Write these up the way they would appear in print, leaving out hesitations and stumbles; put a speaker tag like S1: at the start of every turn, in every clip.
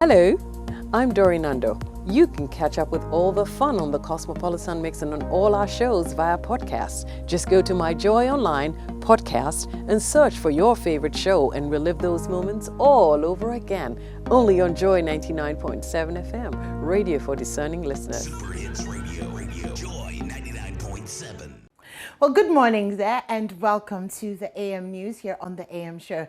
S1: Hello, I'm Dori Nando. You can catch up with all the fun on the Cosmopolitan Mix and on all our shows via podcast. Just go to My Joy Online podcast and search for your favorite show and relive those moments all over again. Only on Joy 99.7 FM, radio for discerning listeners.
S2: Super Hits Radio, Joy 99.7.
S3: Well, good morning there and welcome to the AM News here on the AM Show.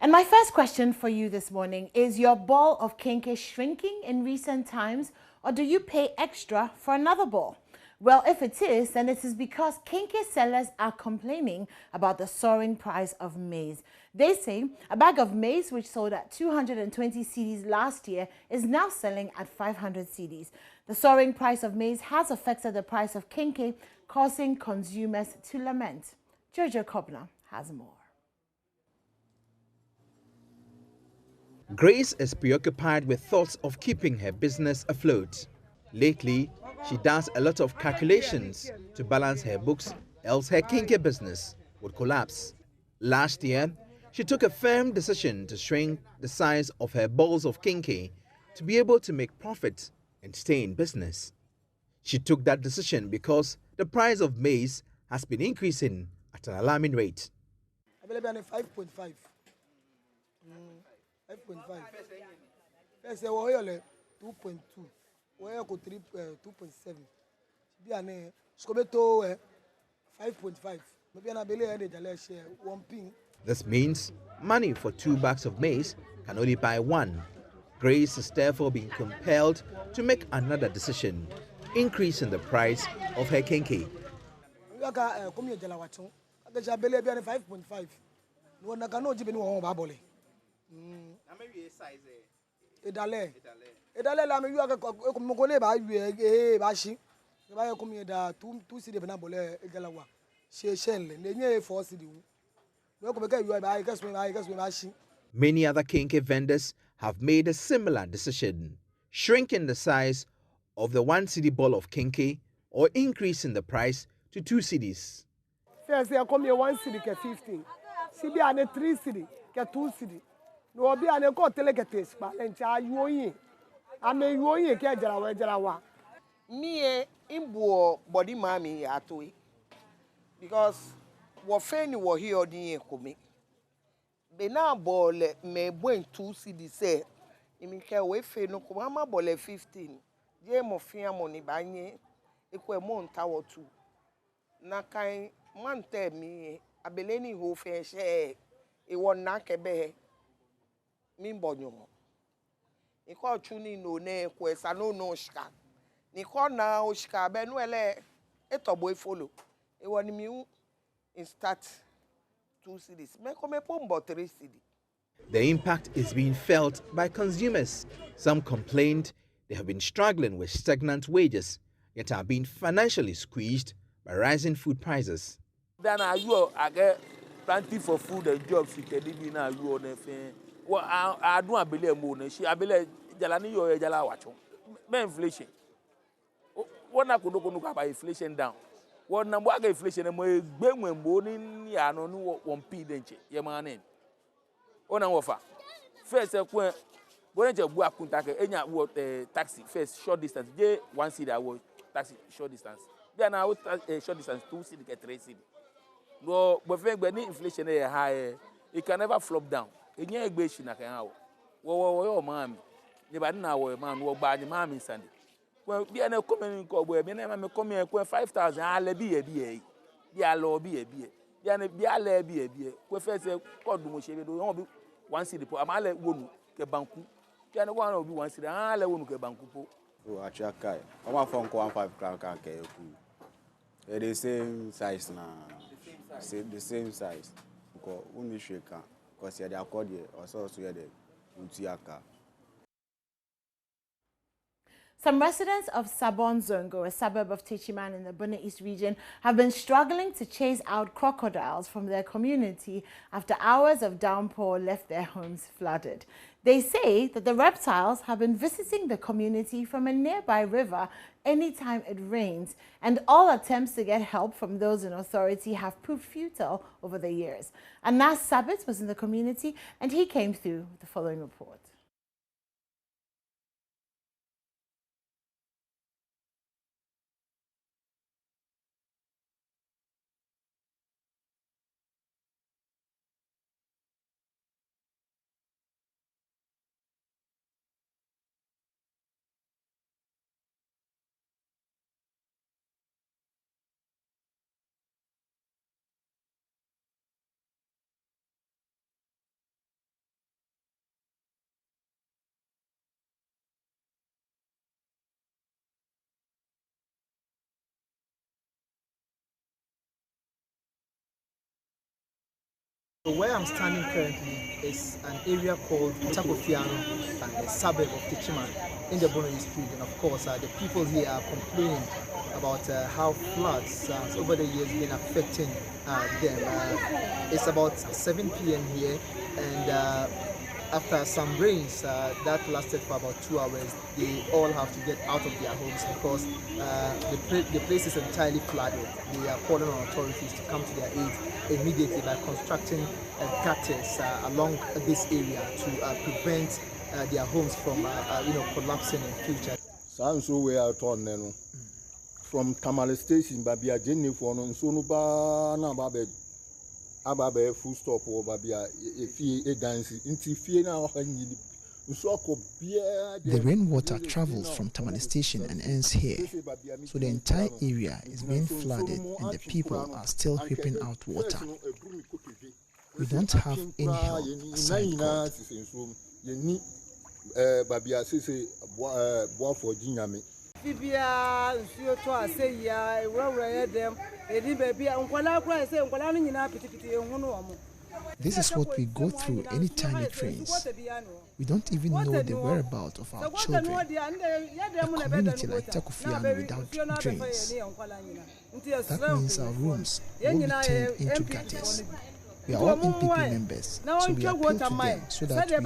S3: And my first question for you this morning is your ball of kenkey shrinking in recent times, or do you pay extra for another ball? Well, if it is, then it is because kenkey sellers are complaining about the soaring price of maize. They say a bag of maize, which sold at 220 cedis last year, is now selling at 500 cedis. The soaring price of maize has affected the price of kenkey, causing consumers to lament. Jojo Kobna has more.
S4: Grace is preoccupied with thoughts of keeping her business afloat. Lately, she does a lot of calculations to balance her books, else her kenkey business would collapse. Last year, she took a firm decision to shrink the size of her balls of kenkey to be able to make profit and stay in business. She took that decision because the price of maize has been increasing at an alarming rate.
S5: Available at 5.5. 5.5. First, 2.2. 2.7. Be an scobeto 5.5. Maybe an ability to share 1 pin.
S4: This means money for 2 bags of maize can only buy 1. Grace is therefore being compelled to make another decision, increasing the price of her kenkey.
S5: I got 5.5. No one can know Jimmy Babole. Edale la me you are komokole ba yu ba shi ba ye komi da 2 cedi na bole egalawa she shell le nye 4 cedi no ko be ka yu ba ba shi.
S4: Many other kenkey vendors have made a similar decision, shrinking the size of the 1 cedi ball of kenkey or increasing the price to 2 cedis.
S5: First they come here 1 cedi ke 15. Sibi ane 3 cedi ke 2 cedi. No be ane ko teleketes ba encha yuoyin. Ame yuoyin ke jarawa.
S6: Me imbo body mami atoi because wo feni wo here odin komi be na ball me buen 2 cedi say imi ke we fe no ko ma ball 15 je mo fia money banye ekwe mo nta wo 2 na kan man te mi abeleni ho fe she e won na kebe mi mbonyo iko chuni no ne kwesa no shika niko na oshika be no ele etobo e follow e woni mi in start 2 cedis me come pombo 3 cedi.
S4: The impact is being felt by consumers. Some complained they have been struggling with stagnant wages, yet are being financially squeezed by rising food prices.
S7: Then I get plenty for food and jobs. You can live in a you on a well, I don't believe more. She I believe Jalani or Jala watch. Inflation. What I could look at by inflation down. What number inflation and my ben when boning ya no 1p denche. Your man. On offer. First, when you work kunta what taxi first short distance. J 1 cedi I was taxi short distance. Then I would short distance 2 cedi get 3 cedi. No, but when inflation is high, it can never flop down. It can't be seen. Wo mami. Nobody now man wo ba ni mami Sunday. Well, be an coming call where me na me come here 5,000 ale bi e. Be a law be. Be an be ale be. We first say call do mo shebe do won be 1 cedi po amale wonu ke banku. Be an one obi 1 cedi ale wonu ke banku po.
S8: Oh, actually, come on from 1.5 crown can get the same size now. The same size. Because only shake because they are called here also the UTAG.
S3: Some residents of Sabon Zongo, a suburb of Techiman in the Buna East region, have been struggling to chase out crocodiles from their community after hours of downpour left their homes flooded. They say that the reptiles have been visiting the community from a nearby river anytime it rains, and all attempts to get help from those in authority have proved futile over the years. Anas Sabit was in the community and he came through with the following report.
S9: So where I'm standing currently is an area called Takofiano, and a suburb of Techiman in the Bono Street. And of course, the people here are complaining about how floods over the years been affecting them. It's about 7 p.m. here, and after some rains that lasted for about 2 hours, they all have to get out of their homes because the place is entirely flooded. They are calling on authorities to come to their aid immediately by constructing gutters along this area to prevent their homes from collapsing in future.
S10: So we are torn from Tamale Station, Babia Jenny for so no na babe ababe full stop or Babia a dance into fear now.
S11: The rainwater travels from Techiman Station and ends here, so the entire area is being flooded and the people are still whipping out water. We don't have any help aside God. This is what we go through anytime it rains. We don't even know the whereabouts of our children. A community like Takofiano without drains. That means our rooms will be turned into gutters. We are all NPP members, so we appeal to them so that we do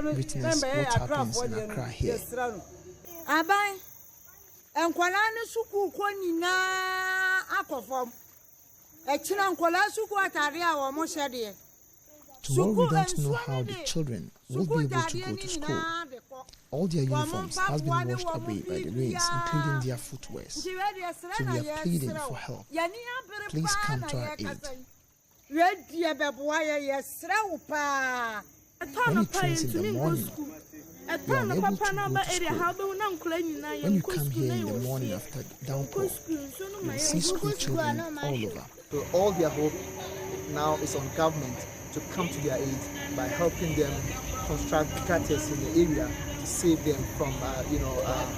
S11: not witness what happens in Accra here. Tomorrow we don't know how the children will be able to go to school. All their uniforms has been washed away by the rains, including their footwear. So we are pleading for help. Please come to our aid. When it rains in the morning, we are unable to go to school. When you come here in the morning after downpour, you will see school children all over.
S9: So all their hope now is on government to come to their aid by helping them construct gutters in the area to save them from,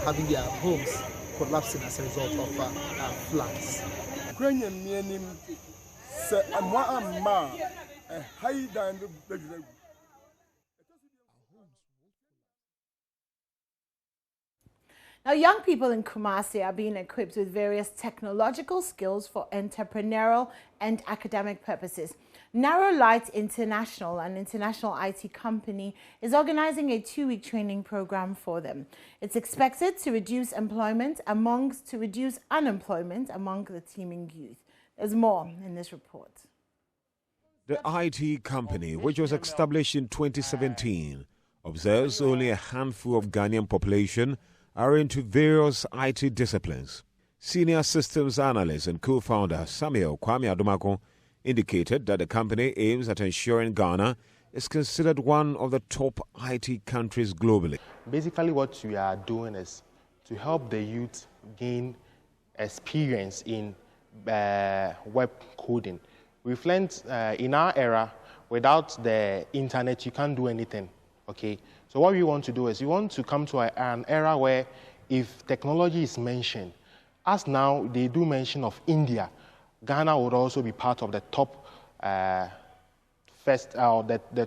S9: having their homes collapsing as a result of floods.
S3: Now, young people in Kunasi are being equipped with various technological skills for entrepreneurial and academic purposes. Narrow Light International, an international IT company, is organizing a 2-week training program for them. It's expected to reduce unemployment among the teeming youth. There's more in this report.
S12: The IT company, which was established in 2017, observes only a handful of Ghanaian population are into various IT disciplines. Senior systems analyst and co-founder Samuel Kwame Adomako indicated that the company aims at ensuring Ghana is considered one of the top IT countries globally.
S13: Basically what we are doing is to help the youth gain experience in web coding. We've learned in our era, without the internet, you can't do anything, okay? So what we want to do is we want to come to an era where if technology is mentioned, as now they do mention of India, Ghana would also be part of the top the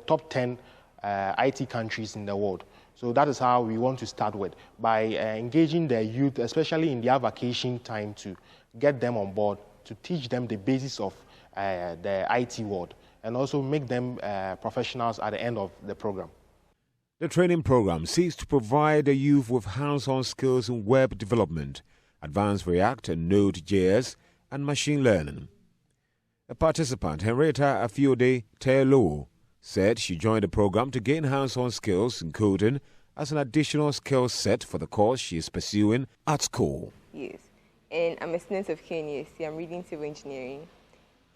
S13: top 10 IT countries in the world. So that is how we want to start with, by engaging the youth, especially in their vacation time, to get them on board, to teach them the basis of the IT world, and also make them professionals at the end of the program.
S12: The training program seeks to provide the youth with hands-on skills in web development, advanced React and Node.js, and machine learning. A participant, Henrietta Afiode Telo, said she joined the program to gain hands-on skills in coding as an additional skill set for the course she is pursuing at school.
S14: Yes, and I'm a student of KNUST. I'm reading civil engineering.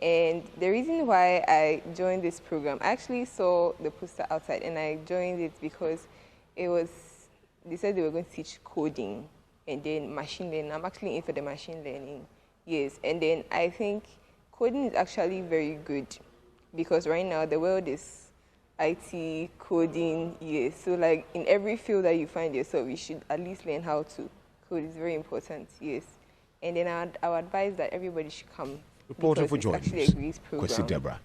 S14: And the reason why I joined this program, I actually saw the poster outside and I joined it because they said they were going to teach coding and then machine learning. I'm actually in for the machine learning, yes. And then I think coding is actually very good because right now the world is IT, coding, yes. So like in every field that you find yourself, you should at least learn how to code. It's very important, yes. And then I would advise that everybody should come.
S12: Reporter for JoyNews, Kwesi Deborah.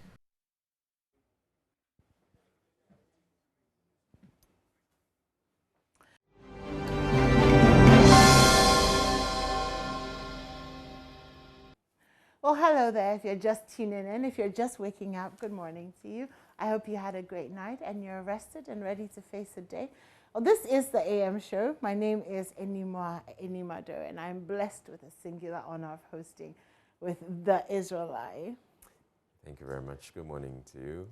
S3: Hello there, if you're just tuning in, if you're just waking up, good morning to you. I hope you had a great night and you're rested and ready to face the day. Well, this is the AM show. My name is Inimado, and I'm blessed with a singular honor of hosting with the Israelite.
S15: Thank you very much. Good morning to you,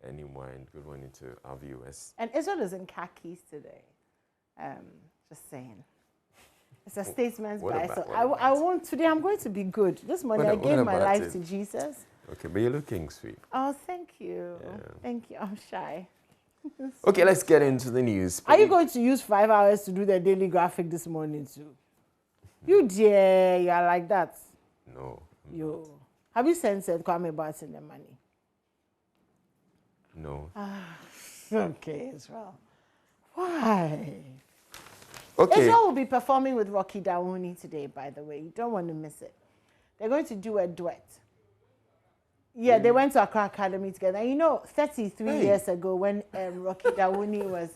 S15: Enima, and good morning to our viewers.
S3: And Israel is in khakis today. Just saying. It's a statesman's bias. So I want today. I'm going to be good. This morning I gave my life to Jesus.
S15: Okay, but you're looking sweet.
S3: Oh, thank you. Yeah. Thank you. I'm shy.
S15: Okay, let's get into the news.
S3: Are you going to use 5 hours to do the daily graphic this morning too? You dear, you are like that.
S15: No.
S3: You. Have you sent Kwame Barton the money?
S15: No.
S3: Okay, Israel. Why?
S15: Okay.
S3: Israel will be performing with Rocky Dawuni today, by the way. You don't want to miss it. They're going to do a duet. Yeah, they went to Accra Academy together. And you know, 33 years ago, when Rocky Dawuni was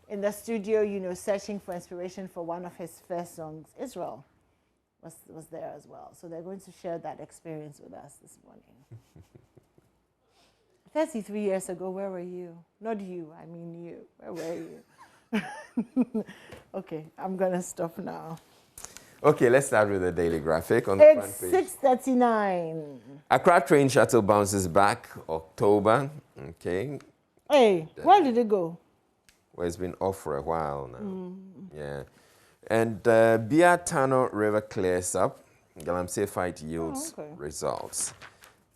S3: in the studio, you know, searching for inspiration for one of his first songs, Israel was there as well. So they're going to share that experience with us this morning. 33 years ago, where were you? Not you, I mean you. Where were you? Okay, I'm going to stop now.
S15: Okay, let's start with the daily graphic on the front page.
S3: It's 6:39.
S15: Accra train shuttle bounces back October. Okay.
S3: Hey, where did it go?
S15: Well, it's been off for a while now. Yeah. And Biatano River clears up. Galamsey fight yields results.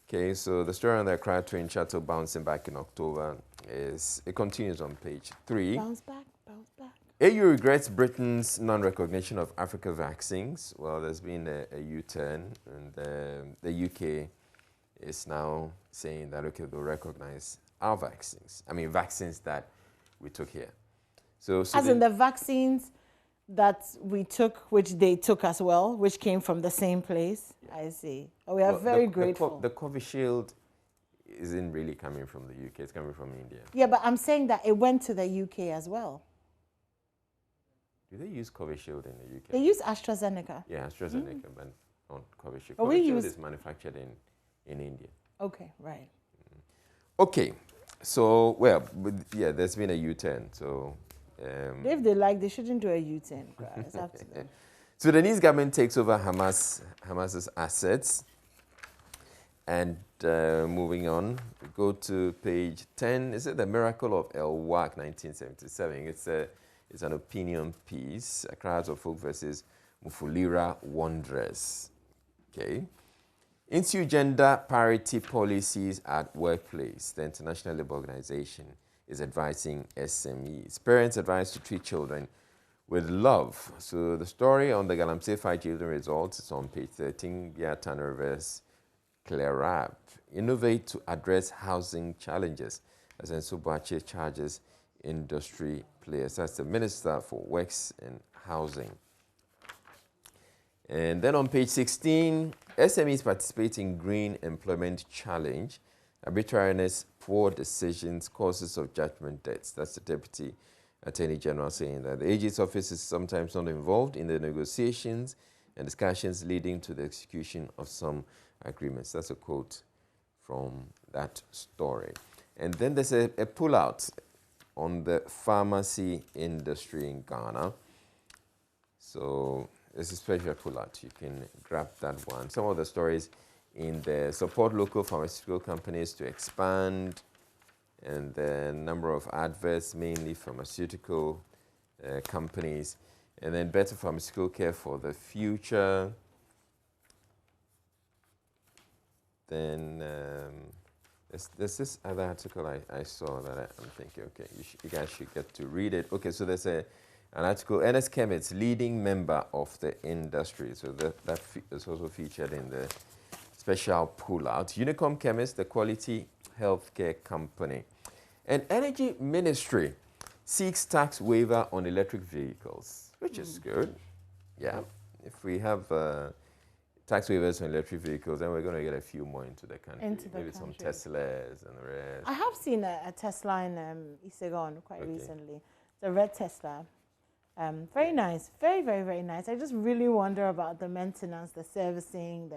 S15: Okay, so the story on the Accra train shuttle bouncing back in October it continues on page 3.
S3: Bounce back, bounce back.
S15: AU regrets Britain's non-recognition of Africa vaccines. Well, there's been a U-turn, and the UK is now saying that, okay, they'll recognize our vaccines. I mean, vaccines that we took here. So
S3: as in the vaccines that we took, which they took as well, which came from the same place. Yeah. I see. Oh, we are very grateful.
S15: The Covishield isn't really coming from the UK. It's coming from India.
S3: Yeah, but I'm saying that it went to the UK as well.
S15: Do they use Covishield in the UK?
S3: They use AstraZeneca.
S15: Yeah, AstraZeneca, but not Covishield.
S3: But
S15: Covishield is manufactured in India.
S3: Okay, right.
S15: Okay, so, well, yeah, there's been a U-turn, so...
S3: if they like, they shouldn't do a U-turn. It's up to them.
S15: Sudanese government takes over Hamas's assets. And moving on, we go to page 10. Is it The Miracle of El Wak, 1977? It's an opinion piece, A Crowd of Folk versus Mufulira Wanderers. Okay. Into gender parity policies at workplace, the International Labour Organization is advising SMEs. Parents advised to treat children with love. So the story on the Galamsey fight children results is on page 13. Biatano Rivers clear up. Innovate to address housing challenges, as Nsubache charges industry players. That's the Minister for Works and Housing. And then on page 16, SMEs participate in Green Employment Challenge. Arbitrariness, poor decisions, causes of judgment debts. That's the Deputy Attorney General saying that the AG's office is sometimes not involved in the negotiations and discussions leading to the execution of some agreements. That's a quote from that story. And then there's a pullout on the pharmacy industry in Ghana. So there's a special pullout. You can grab that one. Some of the stories in the support local pharmaceutical companies to expand, and the number of adverts, mainly pharmaceutical companies, and then better pharmaceutical care for the future. Then there's this other article I saw that I'm thinking, okay, you guys should get to read it. Okay, so there's an article, Ernest Kemet's leading member of the industry. So that is also featured in the special pullout. Unicom Chemist, the quality healthcare company. And Energy Ministry seeks tax waiver on electric vehicles, which is good. Yeah, if we have tax waivers on electric vehicles, then we're going to get a few more into the country. Maybe some Teslas and the rest.
S3: I have seen a Tesla in Isegon quite recently. The red Tesla. Very nice. Very, very, very nice. I just really wonder about the maintenance, the servicing,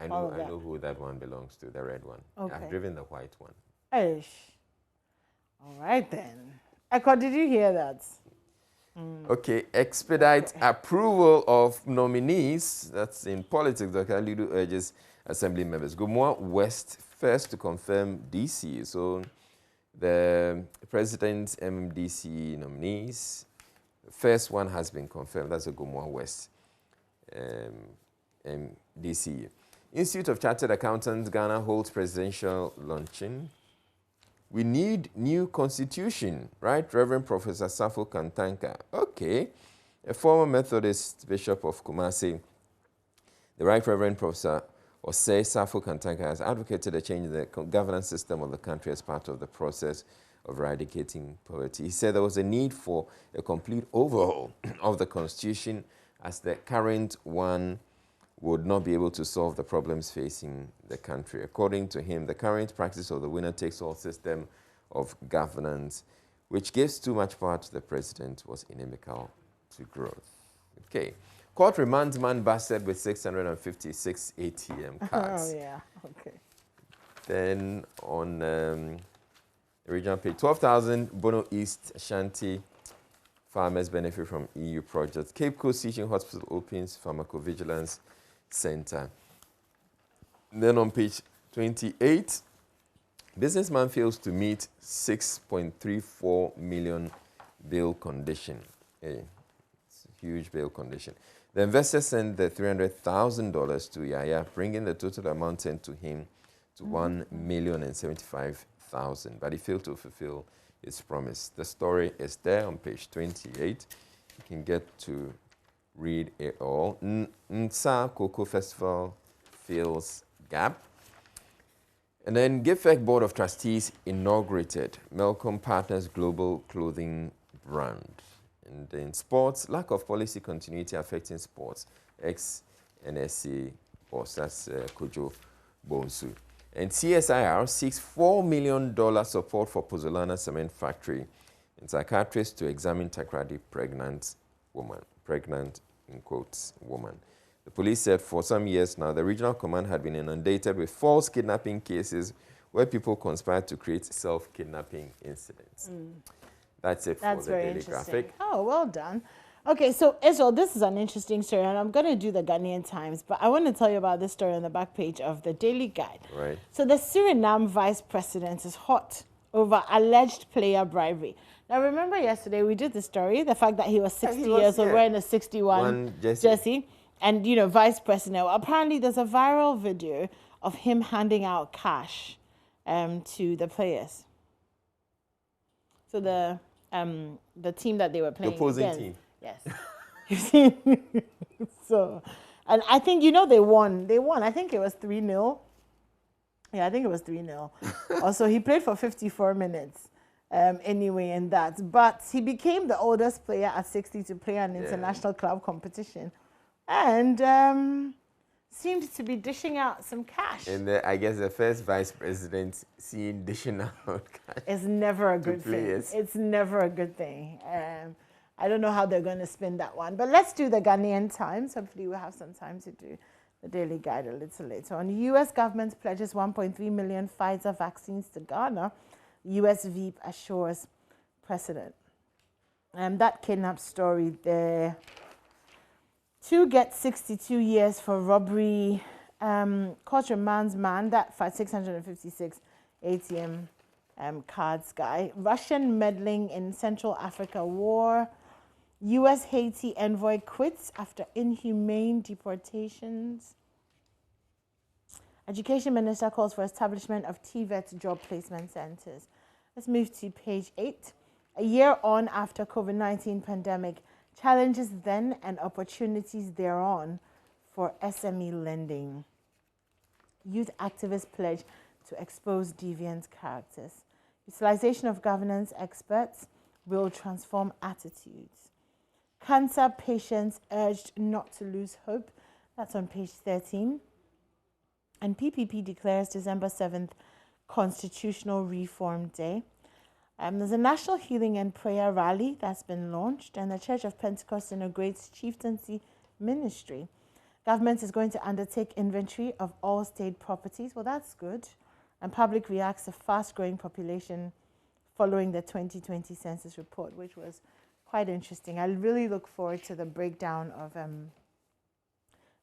S15: I
S3: all
S15: know,
S3: of
S15: I
S3: that.
S15: know who that one belongs to, the red one.
S3: Okay.
S15: I've driven the white one.
S3: Eish. All right then. Eko, did you hear that?
S15: Okay, expedite approval of nominees. That's in politics. Dr. Lidu urges assembly members. Gumwa West first to confirm DC. So the president's MMDC nominees, the first one has been confirmed. That's the Gumwa West DC. Institute of Chartered Accountants, Ghana holds presidential luncheon. We need new constitution, right? Reverend Professor Safo Kantanka. Okay. A former Methodist Bishop of Kunasi, the Right Reverend Professor Osei Safo Kantanka has advocated a change in the governance system of the country as part of the process of eradicating poverty. He said there was a need for a complete overhaul of the constitution as the current one would not be able to solve the problems facing the country. According to him, the current practice of the winner-takes-all system of governance, which gives too much power to the president, was inimical to growth. Okay. Court remands man busted with 656 ATM cards.
S3: Oh, yeah. Okay.
S15: Then on the regional page, 12,000 Bono East Ashanti farmers benefit from EU projects. Cape Coast Teaching Hospital opens pharmacovigilance center. Then on page 28, businessman fails to meet 6.34 million bail condition. Hey, it's a huge bail condition. The investor sent the $300,000 to Yaya, bringing the total amount sent to him to $1,075,000. But he failed to fulfill his promise. The story is there on page 28. You can get to read it all. Nsa Cocoa Festival fills gap. And then GIFEC Board of Trustees inaugurated Melcom Partners Global Clothing Brand. And in sports, lack of policy continuity affecting sports. Ex-NSC boss, that's Kojo Bonsu. And CSIR seeks $4 million support for Pozzolana Cement Factory and psychiatrists to examine Takrady pregnant woman. Pregnant, in quotes, woman. The police said for some years now, the regional command had been inundated with false kidnapping cases where people conspired to create self-kidnapping incidents. That's it for the Daily Graphic.
S3: Oh, well done. Okay, so Israel, this is an interesting story, and I'm going to do the Ghanaian Times, but I want to tell you about this story on the back page of the Daily Guide.
S15: Right.
S3: So the Suriname vice president is hot over alleged player bribery. Now, remember yesterday we did the story, the fact that he was 60 years old wearing a 61 jersey, and, you know, vice president. Well, apparently there's a viral video of him handing out cash to the players. So the team that they were playing
S15: opposing
S3: against.
S15: team.
S3: Yes. So, and I think, you know, they won. They won. I think it was 3-0. Yeah, I think it was 3-0. Also, he played for 54 minutes anyway in that. But he became the oldest player at 60 to play an international club competition. And seemed to be dishing out some cash.
S15: And I guess the first vice president seen dishing out cash.
S3: It's never a good thing. It's never a good thing. I don't know how they're going to spin that one. But let's do the Ghanaian Times. Hopefully we'll have some time to do the Daily Guide a little later on. The U.S. government pledges 1.3 million Pfizer vaccines to Ghana. U.S. VP assures precedent. That kidnap story there. 2 get 62 years for robbery. Court remands man that fight 656 ATM cards guy. Russian meddling in Central Africa war. U.S. Haiti envoy quits after inhumane deportations. Education Minister calls for establishment of TVET job placement centers. Let's move to page 8. A year on after COVID-19 pandemic, challenges then and opportunities thereon for SME lending. Youth activists pledge to expose deviant characters. Utilization of governance experts will transform attitudes. Cancer patients urged not to lose hope. That's on page 13. And PPP declares December 7th Constitutional Reform Day. There's a National Healing and Prayer Rally that's been launched, and the Church of Pentecost inaugurates Chieftaincy Ministry. Government is going to undertake inventory of all state properties. Well, that's good. And public reacts to fast-growing population following the 2020 census report, which was quite interesting. I really look forward to the breakdown of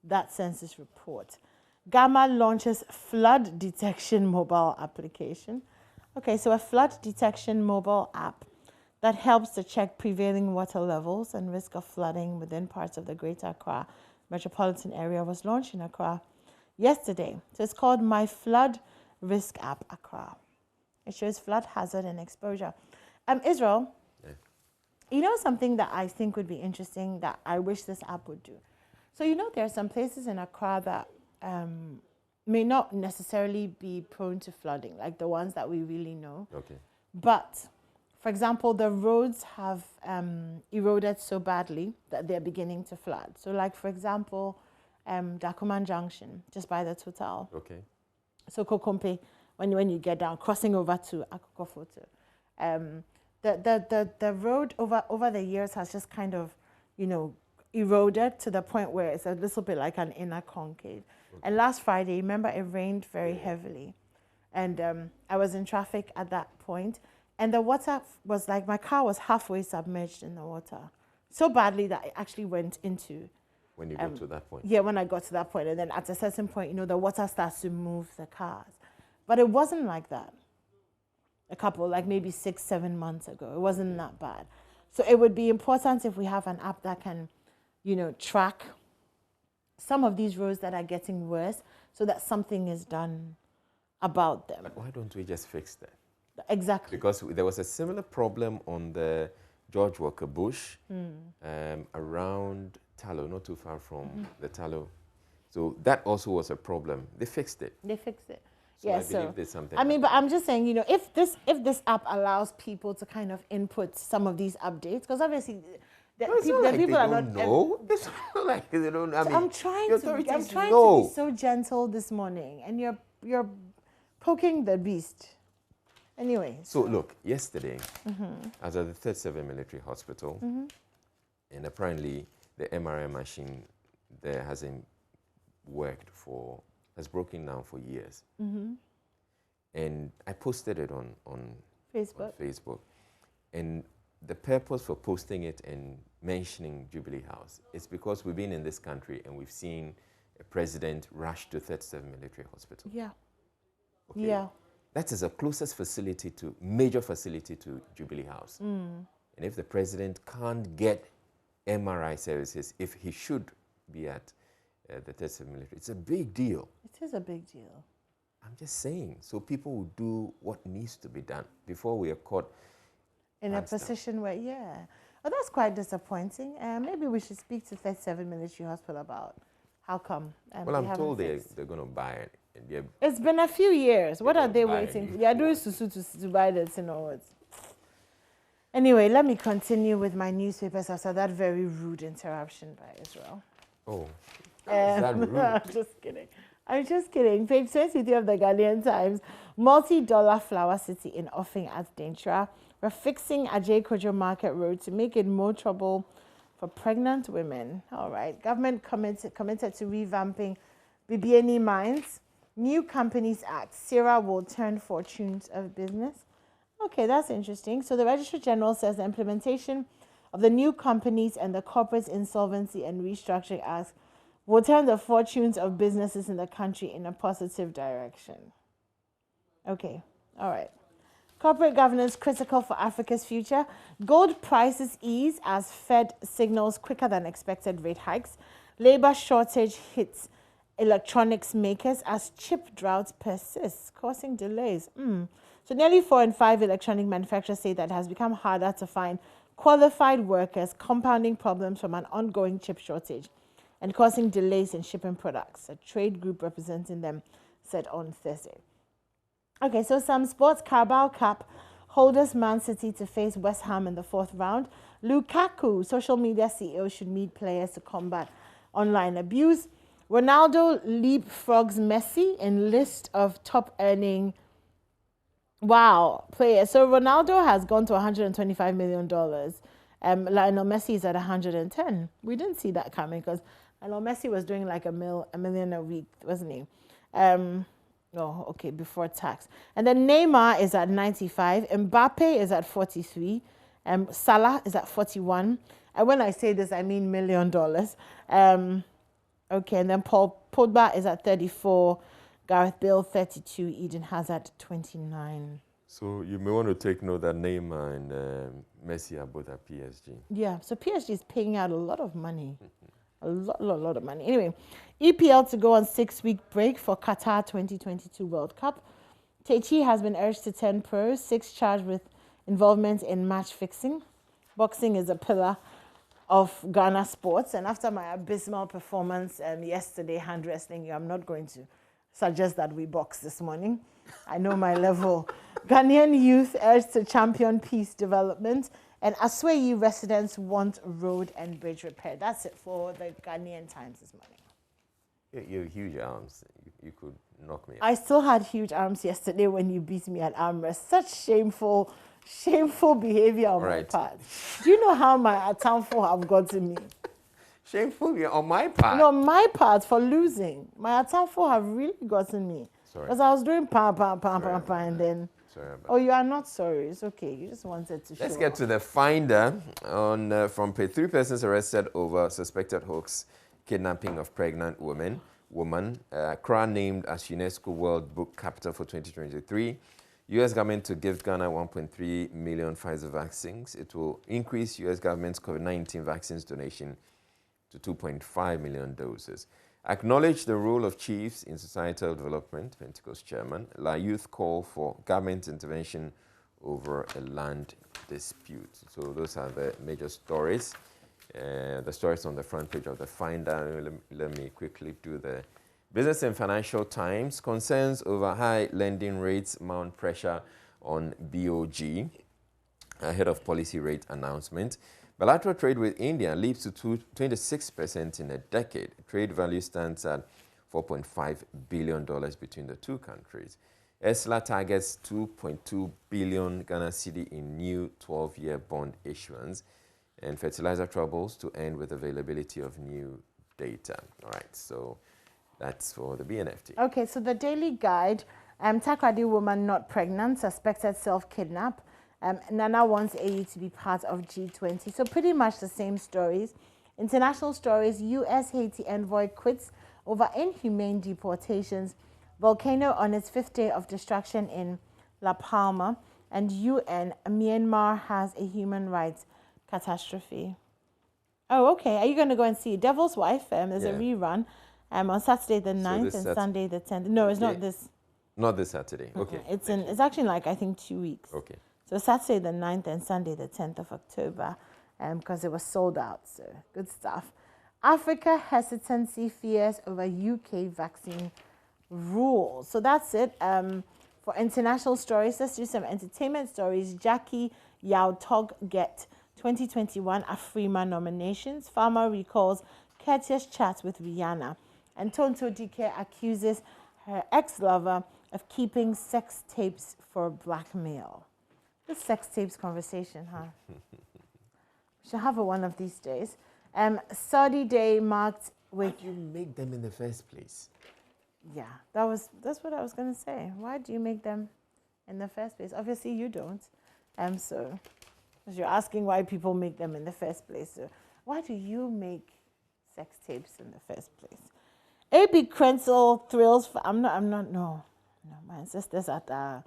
S3: that census report. Gamma launches flood detection mobile application. Okay, so a flood detection mobile app that helps to check prevailing water levels and risk of flooding within parts of the Greater Accra metropolitan area was launched in Accra yesterday. So it's called My Flood Risk App Accra. It shows flood hazard and exposure. Israel, you know something that I think would be interesting that I wish this app would do? So you know there are some places in Accra that may not necessarily be prone to flooding, like the ones that we really know.
S15: Okay.
S3: But, for example, the roads have eroded so badly that they're beginning to flood. So like, for example, Techiman Junction, just by the Total.
S15: Okay.
S3: So Kokompe, when you get down, crossing over to Akokofoto. The road over the years has just kind of, eroded to the point where it's a little bit like an inner concave. Okay. And last Friday, remember, it rained very heavily. And I was in traffic at that point, and the water was like, my car was halfway submerged in the water. So badly that I actually went into...
S15: When you got to that point?
S3: Yeah, when I got to that point. And then at a certain point, the water starts to move the cars. But it wasn't like that. Maybe 6-7 months ago. It wasn't that bad. So it would be important if we have an app that can, track some of these roads that are getting worse so that something is done about them.
S15: But why don't we just fix that?
S3: Exactly.
S15: Because there was a similar problem on the George Walker Bush around Tallow, not too far from the Tallow. So that also was a problem. They fixed it.
S3: So
S15: I believe there's something.
S3: But I'm just saying, if this app allows people to kind of input some of these updates, because obviously people are not.
S15: No, it's not like they don't.
S3: I'm trying to be so gentle this morning, and you're poking the beast. Anyway.
S15: So look, yesterday, I was at the 37 Military Hospital, and apparently the MRI machine there hasn't worked has broken down for years. And I posted it on Facebook. And the purpose for posting it and mentioning Jubilee House is because we've been in this country and we've seen a president rush to 37 Military Hospital.
S3: Yeah.
S15: Okay.
S3: Yeah.
S15: That is the closest major facility to Jubilee House. And if the president can't get MRI services, if he should be at the 37 Military, it's a big deal.
S3: It is a big deal.
S15: I'm just saying, so people will do what needs to be done before we are caught
S3: in a position where, well, that's quite disappointing. Maybe we should speak to 37 Military Hospital about how come.
S15: Well, I'm told they're going to buy it.
S3: It's been a few years. What are they waiting for? They are doing to buy this, Anyway, let me continue with my newspapers after that very rude interruption by Israel.
S15: Oh, is that rude?
S3: I'm just kidding. Page 23 of the Ghanaian Times. Multi-dollar flower city in offing at Dentra. We're fixing Ajay Kojo Market Road to make it more trouble for pregnant women. All right. Government committed to revamping Bibiani Mines. New Companies Act. Sarah will turn fortunes of business. Okay, that's interesting. So the Registrar General says the implementation of the New Companies and the Corporate Insolvency and Restructuring Act will turn the fortunes of businesses in the country in a positive direction. Okay, all right. Corporate governance critical for Africa's future. Gold prices ease as Fed signals quicker than expected rate hikes. Labor shortage hits electronics makers as chip drought persists, causing delays. So nearly 4 in 5 electronic manufacturers say that it has become harder to find qualified workers, compounding problems from an ongoing chip shortage and causing delays in shipping products. A trade group representing them said on Thursday. Okay, so some sports. Carabao Cup holders Man City to face West Ham in the 4th round. Lukaku, social media CEO, should meet players to combat online abuse. Ronaldo leapfrogs Messi in list of top earning players. So Ronaldo has gone to $125 million Lionel Messi is at 110. We didn't see that coming because Lionel Messi was doing like a million a week, wasn't he? Oh, okay, before tax. And then Neymar is at 95. Mbappe is at 43. Salah is at 41. And when I say this, I mean $1 million. Okay, and then Paul Pogba is at 34. Gareth Bale, 32. Eden Hazard, 29.
S15: So you may want to take note that Neymar and Messi are both at PSG.
S3: Yeah, so PSG is paying out a lot of money. A lot of money. Anyway, EPL to go on 6-week break for Qatar 2022 World Cup. Techiman has been urged to 10 pros, 6 charged with involvement in match fixing. Boxing is a pillar of Ghana sports. And after my abysmal performance yesterday, hand wrestling, I'm not going to suggest that we box this morning. I know my level. Ghanaian youth urged to champion peace development. And Asweyi residents want road and bridge repair. That's it for the Ghanaian Times this morning.
S15: You have huge arms. You could knock me out.
S3: I still had huge arms yesterday when you beat me at arm wrest. Such shameful behavior on my part. Do you know how my atamfo have gotten me?
S15: Shameful on my part?
S3: No, my part for losing. My atamfo have really gotten me.
S15: Sorry.
S3: Because I was doing pa, and then...
S15: Sorry about
S3: Oh, you are not sorry. It's okay. You just wanted to show
S15: Let's get to the finder on from page 3 persons arrested over suspected hoax kidnapping of pregnant woman. Accra named as UNESCO World Book Capital for 2023. U.S. government to give Ghana 1.3 million Pfizer vaccines. It will increase U.S. government's COVID-19 vaccines donation to 2.5 million doses. Acknowledge the role of chiefs in societal development, Pentecost chairman. La Youth call for government intervention over a land dispute. So those are the major stories. The stories on the front page of the Finder. Let me quickly do the Business and Financial Times. Concerns over high lending rates mount pressure on BOG ahead of policy rate announcement. Bilateral trade with India leaps to 26% in a decade. Trade value stands at $4.5 billion between the two countries. ESLA targets 2.2 billion Ghana cedi in new 12-year bond issuance. And fertilizer troubles to end with availability of new data. All right, so that's for the BNFT.
S3: Okay, so the Daily Guide, Takrady woman not pregnant, suspected self-kidnap. Nana wants AU to be part of G20. So pretty much the same stories. International stories, US Haiti envoy quits over inhumane deportations. Volcano on its 5th day of destruction in La Palma. And UN, Myanmar has a human rights catastrophe. Oh, okay. Are you going to go and see Devil's Wife? There's a rerun on Saturday the 9th and Sunday the 10th. No, it's not this.
S15: Not this Saturday. Okay.
S3: It's actually like, I think, 2 weeks.
S15: Okay.
S3: So Saturday the 9th and Sunday the 10th of October because it was sold out. So good stuff. Africa hesitancy fears over UK vaccine rules. So that's it for international stories. Let's do some entertainment stories. Jackie Yao Tog get 2021 Afrima nominations. Farmer recalls courteous chat with Rihanna. And Tonto Dike accuses her ex-lover of keeping sex tapes for blackmail. This sex tapes conversation, huh? We should have it one of these days. Saudi Day marked with...
S15: Why do you make them in the first place?
S3: Yeah, that's what I was going to say. Why do you make them in the first place? Obviously, you don't. So, because you're asking why people make them in the first place. So, why do you make sex tapes in the first place? A.B. Krenzel thrills for... No, my ancestors are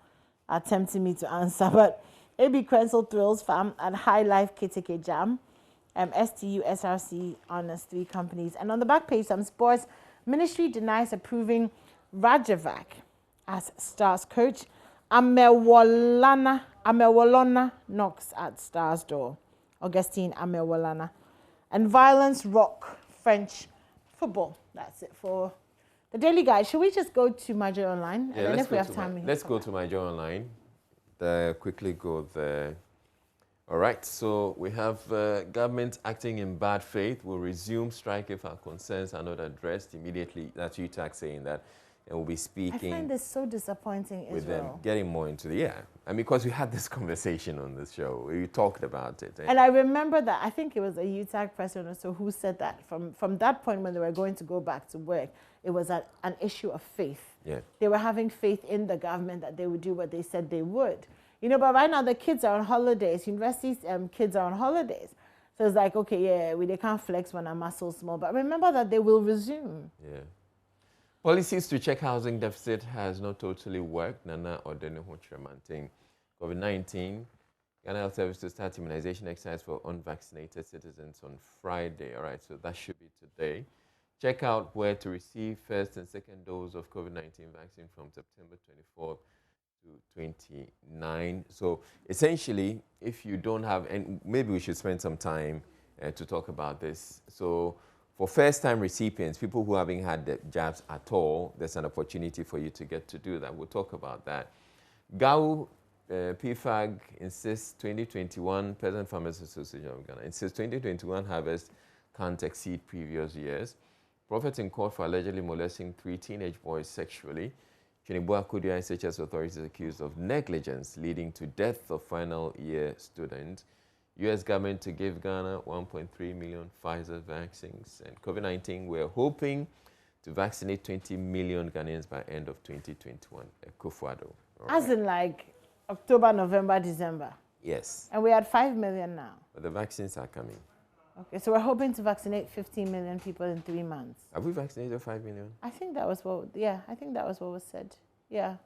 S3: attempting me to answer, but A.B. Krenzel thrills fam at High Life KTK Jam, STU, SRC, honors 3 companies. And on the back page, some sports. Ministry denies approving Rajavac as Stars coach. Amewolana knocks at Stars door. Augustine Amewolana. And violence rock French football. That's it for the Daily Guide. Should we just go to My Joy Online?
S15: Yeah,
S3: and then if we have time,
S15: let's go to My Joy Online. Quickly go there. All right, so we have government acting in bad faith will resume strike if our concerns are not addressed immediately. That's UTAG saying that. and we'll be speaking.
S3: I find this so disappointing,
S15: with them,
S3: Israel.
S15: getting more into the and because we had this conversation on the show, we talked about it.
S3: And I remember that, I think it was a UTAG president or so who said that from that point when they were going to go back to work, it was an issue of faith.
S15: Yeah.
S3: They were having faith in the government that they would do what they said they would. You know, but right now the kids are on holidays. Universities kids are on holidays. So it's like, okay, yeah, they can't flex when our muscles small. But remember that they will resume.
S15: Yeah. Policies to check housing deficit has not totally worked. Nana or Dene-Ho-Tremanting. COVID-19, Ghana Health Service to start immunization exercise for unvaccinated citizens on Friday. All right, so that should be today. Check out where to receive first and second dose of COVID-19 vaccine from September 24th to 29. So essentially, if you don't have, and maybe we should spend some time to talk about this. So for first-time recipients, people who haven't had the jabs at all, there's an opportunity for you to get to do that. We'll talk about that. GAU PFAG insists 2021, Peasant Farmers Association of Ghana, insists 2021 harvest can't exceed previous years. Prophet in court for allegedly molesting 3 teenage boys sexually. Chinibua Kudia SHS authorities accused of negligence leading to death of final year student. U.S. government to give Ghana 1.3 million Pfizer vaccines. And COVID-19, we're hoping to vaccinate 20 million Ghanaians by end of 2021. Kufuado.
S3: As in like October, November, December.
S15: Yes.
S3: And we're at 5 million now.
S15: But the vaccines are coming.
S3: Okay, so we're hoping to vaccinate 15 million people in 3 months.
S15: Have we vaccinated 5 million?
S3: I think that was what, yeah, I think that was what was said. Yeah.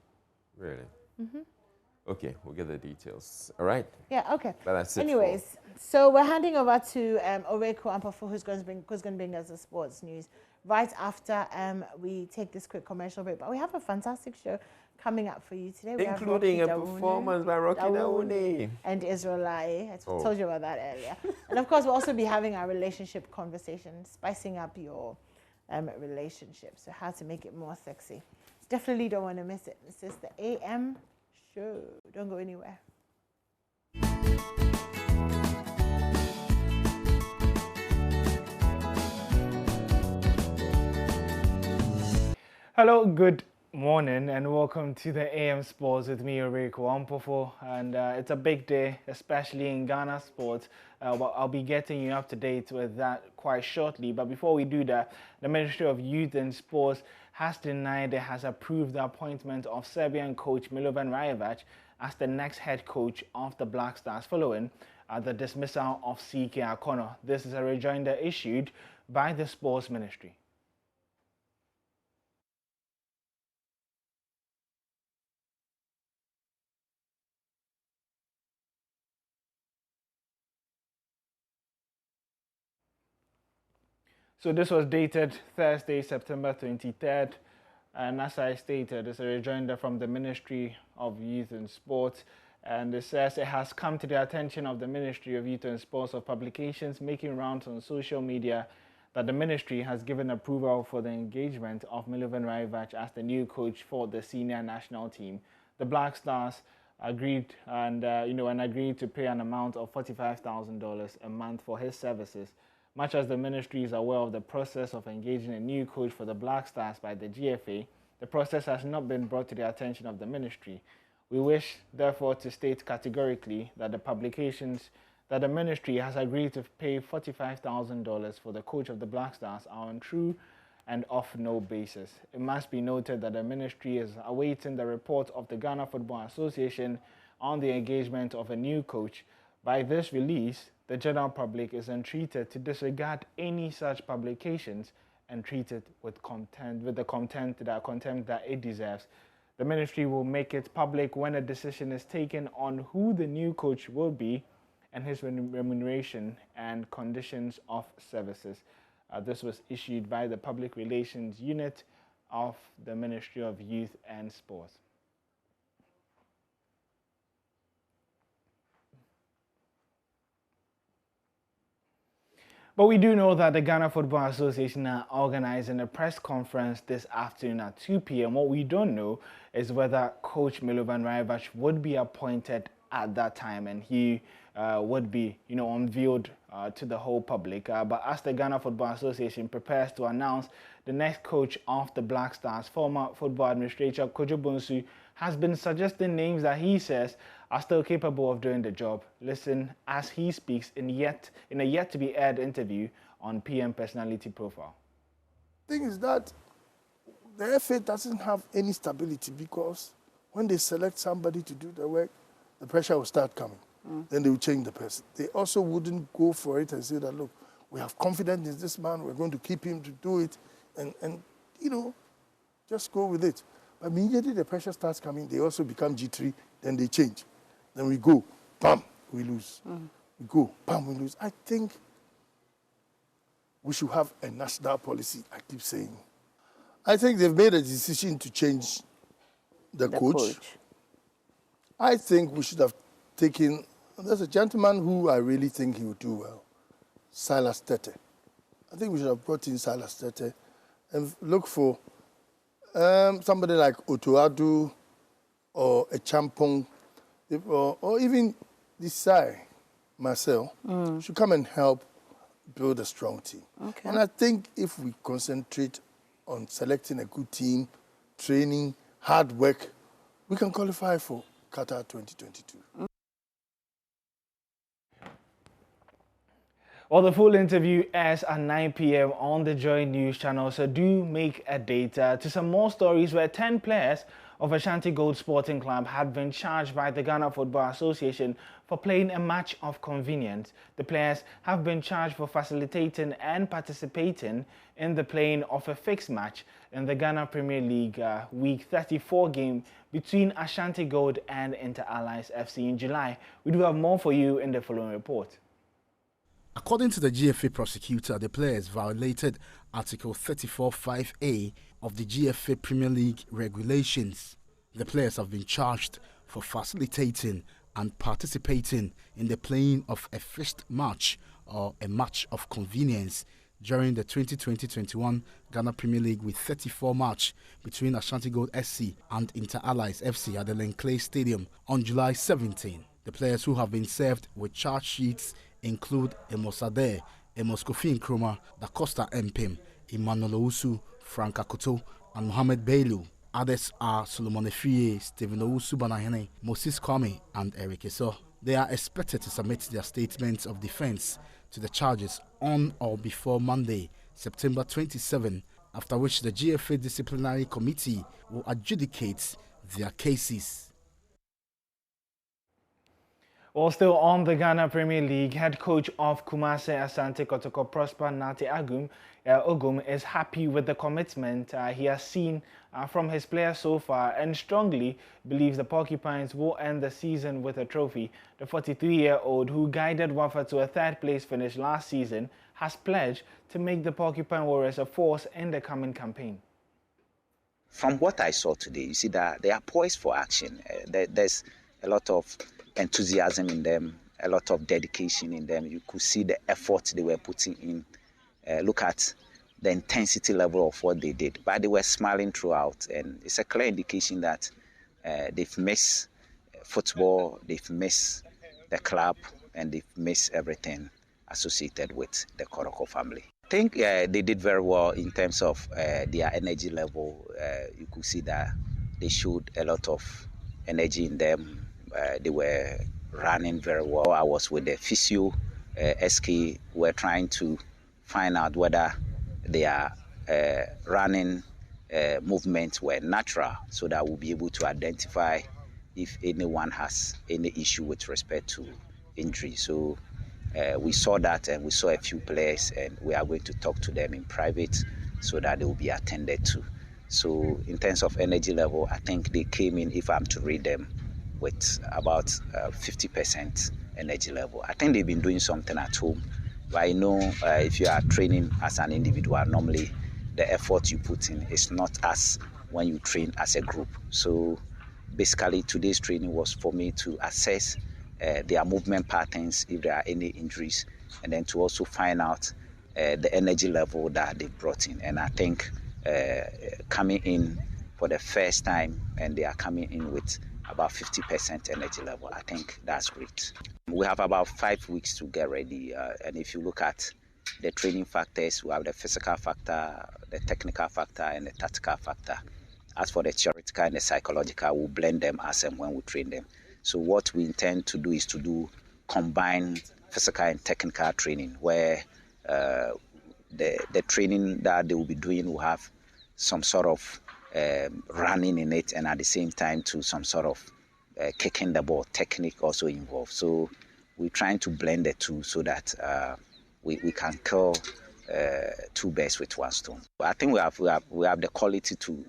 S15: Really?
S3: Mm-hmm.
S15: Okay, we'll get the details. All right?
S3: Yeah, okay.
S15: But that's it.
S3: Anyways, so we're handing over to Oreko Ampofo, who's going to bring us the sports news right after we take this quick commercial break. But we have a fantastic show coming up for you today. We
S15: including a
S3: have
S15: performance by Rocky Dawoune
S3: and Israel Lai. I told you about that earlier. And of course, we'll also be having our relationship conversation, spicing up your relationship. So how to make it more sexy. Definitely don't want to miss it. This is the AM show. Don't go anywhere.
S16: Hello, good morning and welcome to the AM Sports with me, Oreko Ampofo. And it's a big day, especially in Ghana sports. Well, I'll be getting you up to date with that quite shortly. But before we do that, the Ministry of Youth and Sports has denied it has approved the appointment of Serbian coach Milovan Rajevac as the next head coach of the Black Stars following the dismissal of CK Akono. This is a rejoinder issued by the Sports Ministry. So this was dated Thursday, September 23rd, and as I stated, it's a rejoinder from the Ministry of Youth and Sports, and it says it has come to the attention of the Ministry of Youth and Sports of publications making rounds on social media that the ministry has given approval for the engagement of Milovan Rajevac as the new coach for the senior national team. The Black Stars agreed and agreed to pay an amount of $45,000 a month for his services. Much as the ministry is aware of the process of engaging a new coach for the Black Stars by the GFA, the process has not been brought to the attention of the ministry. We wish, therefore, to state categorically that the ministry has agreed to pay $45,000 for the coach of the Black Stars are on true and off no basis. It must be noted that the ministry is awaiting the report of the Ghana Football Association on the engagement of a new coach. By this release, the general public is entreated to disregard any such publications and treat it with the contempt that it deserves. The ministry will make it public when a decision is taken on who the new coach will be and his remuneration and conditions of services. This was issued by the Public Relations Unit of the Ministry of Youth and Sports. But we do know that the Ghana Football Association are organizing a press conference this afternoon at 2 p.m. What we don't know is whether Coach Milovan Rajevac would be appointed at that time, and he would be, unveiled to the whole public. But as the Ghana Football Association prepares to announce the next coach of the Black Stars, former football administrator Kojo Bonsu has been suggesting names that he says are still capable of doing the job. Listen as he speaks in a yet-to-be-aired interview on PM Personality Profile.
S17: The thing is that the FA doesn't have any stability because when they select somebody to do the work, the pressure will start coming. Then they will change the person. They also wouldn't go for it and say that, look, we have confidence in this man, we're going to keep him to do it, and just go with it. But immediately the pressure starts coming, they also become G3, then they change. Then we go, bam, we lose. We go, bam, we lose. I think we should have a national policy, I keep saying. I think they've made a decision to change the coach. I think we should have taken, there's a gentleman who I really think he would do well, Silas Tete. I think we should have brought in Silas Tete and look for somebody like Otoadu or a Champong, or even this guy, Marcel, should come and help build a strong team.
S3: Okay.
S17: And I think if we concentrate on selecting a good team, training, hard work, we can qualify for Qatar 2022.
S16: Well, the full interview airs at 9 p.m. on the JoyNews channel, so do make a date. To some more stories where 10 players of Ashanti Gold Sporting Club had been charged by the Ghana Football Association for playing a match of convenience. The players have been charged for facilitating and participating in the playing of a fixed match in the Ghana Premier League Week 34 game between Ashanti Gold and Inter Allies FC in July. We do have more for you in the following report.
S18: According to the GFA prosecutor, the players violated Article 34(5)(a) of the GFA Premier League regulations. The players have been charged for facilitating and participating in the playing of a fixed match or a match of convenience during the 2020-21 Ghana Premier League with 34 match between Ashanti Gold SC and Inter Allies FC at the Lenclay Stadium on July 17. The players who have been served with charge sheets include Emosade, Emoskofi Nkrumah, Da Costa Mpim, Emmanuel Owusu, Frank Akoto, and Mohamed Bailu. Others are Solomon Efie, Stephen Owusu Banahene, Moses Kwame, and Eric Eso. They are expected to submit their statements of defense to the charges on or before Monday, September 27, after which the GFA Disciplinary Committee will adjudicate their cases.
S16: Well, still on the Ghana Premier League, head coach of Kunasi Asante Kotoko Prosper Nate Ogum is happy with the commitment he has seen from his players so far and strongly believes the Porcupines will end the season with a trophy. The 43-year-old, who guided Wafa to a third-place finish last season, has pledged to make the Porcupine Warriors a force in the coming campaign.
S19: From what I saw today, you see that they are poised for action. There's a lot of enthusiasm in them, a lot of dedication in them. You could see the effort they were putting in. Look at the intensity level of what they did. But they were smiling throughout, and it's a clear indication that they've missed football, they've missed the club, and they've missed everything associated with the Koroko family. I think they did very well in terms of their energy level. You could see that they showed a lot of energy in them. They were running very well. I was with the physio SK. We're trying to find out whether their running movements were natural, so that we'll be able to identify if anyone has any issue with respect to injury. So we saw that, and we saw a few players, and we are going to talk to them in private so that they will be attended to. So in terms of energy level, I think they came in, if I'm to read them, with about 50% energy level. I think they've been doing something at home. But I know if you are training as an individual, normally the effort you put in is not as when you train as a group. So basically today's training was for me to assess their movement patterns, if there are any injuries, and then to also find out the energy level that they brought in. And I think coming in for the first time, and they are coming in with about 50% energy level. I think that's great. We have about 5 weeks to get ready. And if you look at the training factors, we have the physical factor, the technical factor, and the tactical factor. As for the theoretical and the psychological, we'll blend them as and when we train them. So what we intend to do is to do combined physical and technical training, where the training that they will be doing will have some sort of running in it, and at the same time to some sort of kicking the ball technique also involved. So we're trying to blend the two so that we can kill two birds with one stone. I think we have the quality to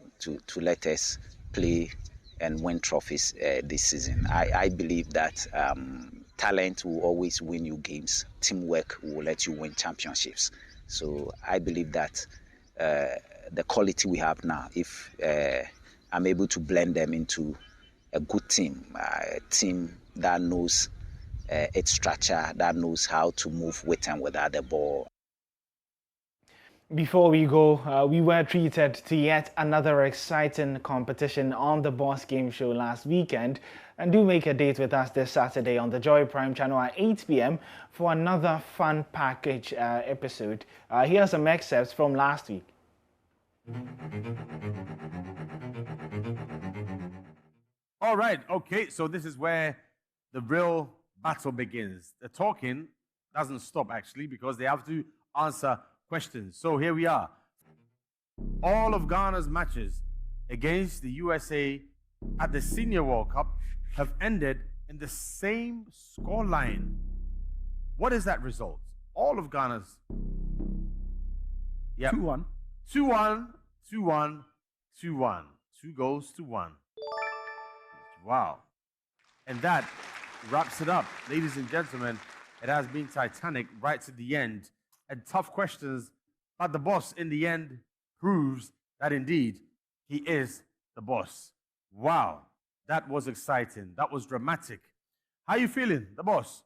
S19: let us play and win trophies this season. I believe that talent will always win you games. Teamwork will let you win championships. So I believe that the quality we have now, if I'm able to blend them into a good team, a team that knows its structure, that knows how to move with and without the ball.
S16: Before we go, we were treated to yet another exciting competition on the Boss Game Show last weekend. And do make a date with us this Saturday on the Joy Prime channel at 8 p.m. for another fun package episode. Here are some excerpts from last week.
S20: All right, okay, so this is where the real battle begins. The talking doesn't stop, actually, because they have to answer questions. So here we are. All of Ghana's matches against the USA at the Senior World Cup have ended in the same scoreline. What is that result? All of Ghana's... Yeah.
S21: 2-1.
S20: 2-1, 2-1, 2-1. 2 goals to 1. Wow. And that wraps it up. Ladies and gentlemen, it has been titanic right to the end. And tough questions, but the boss in the end proves that indeed he is the boss. Wow. That was exciting. That was dramatic. How are you feeling, the boss?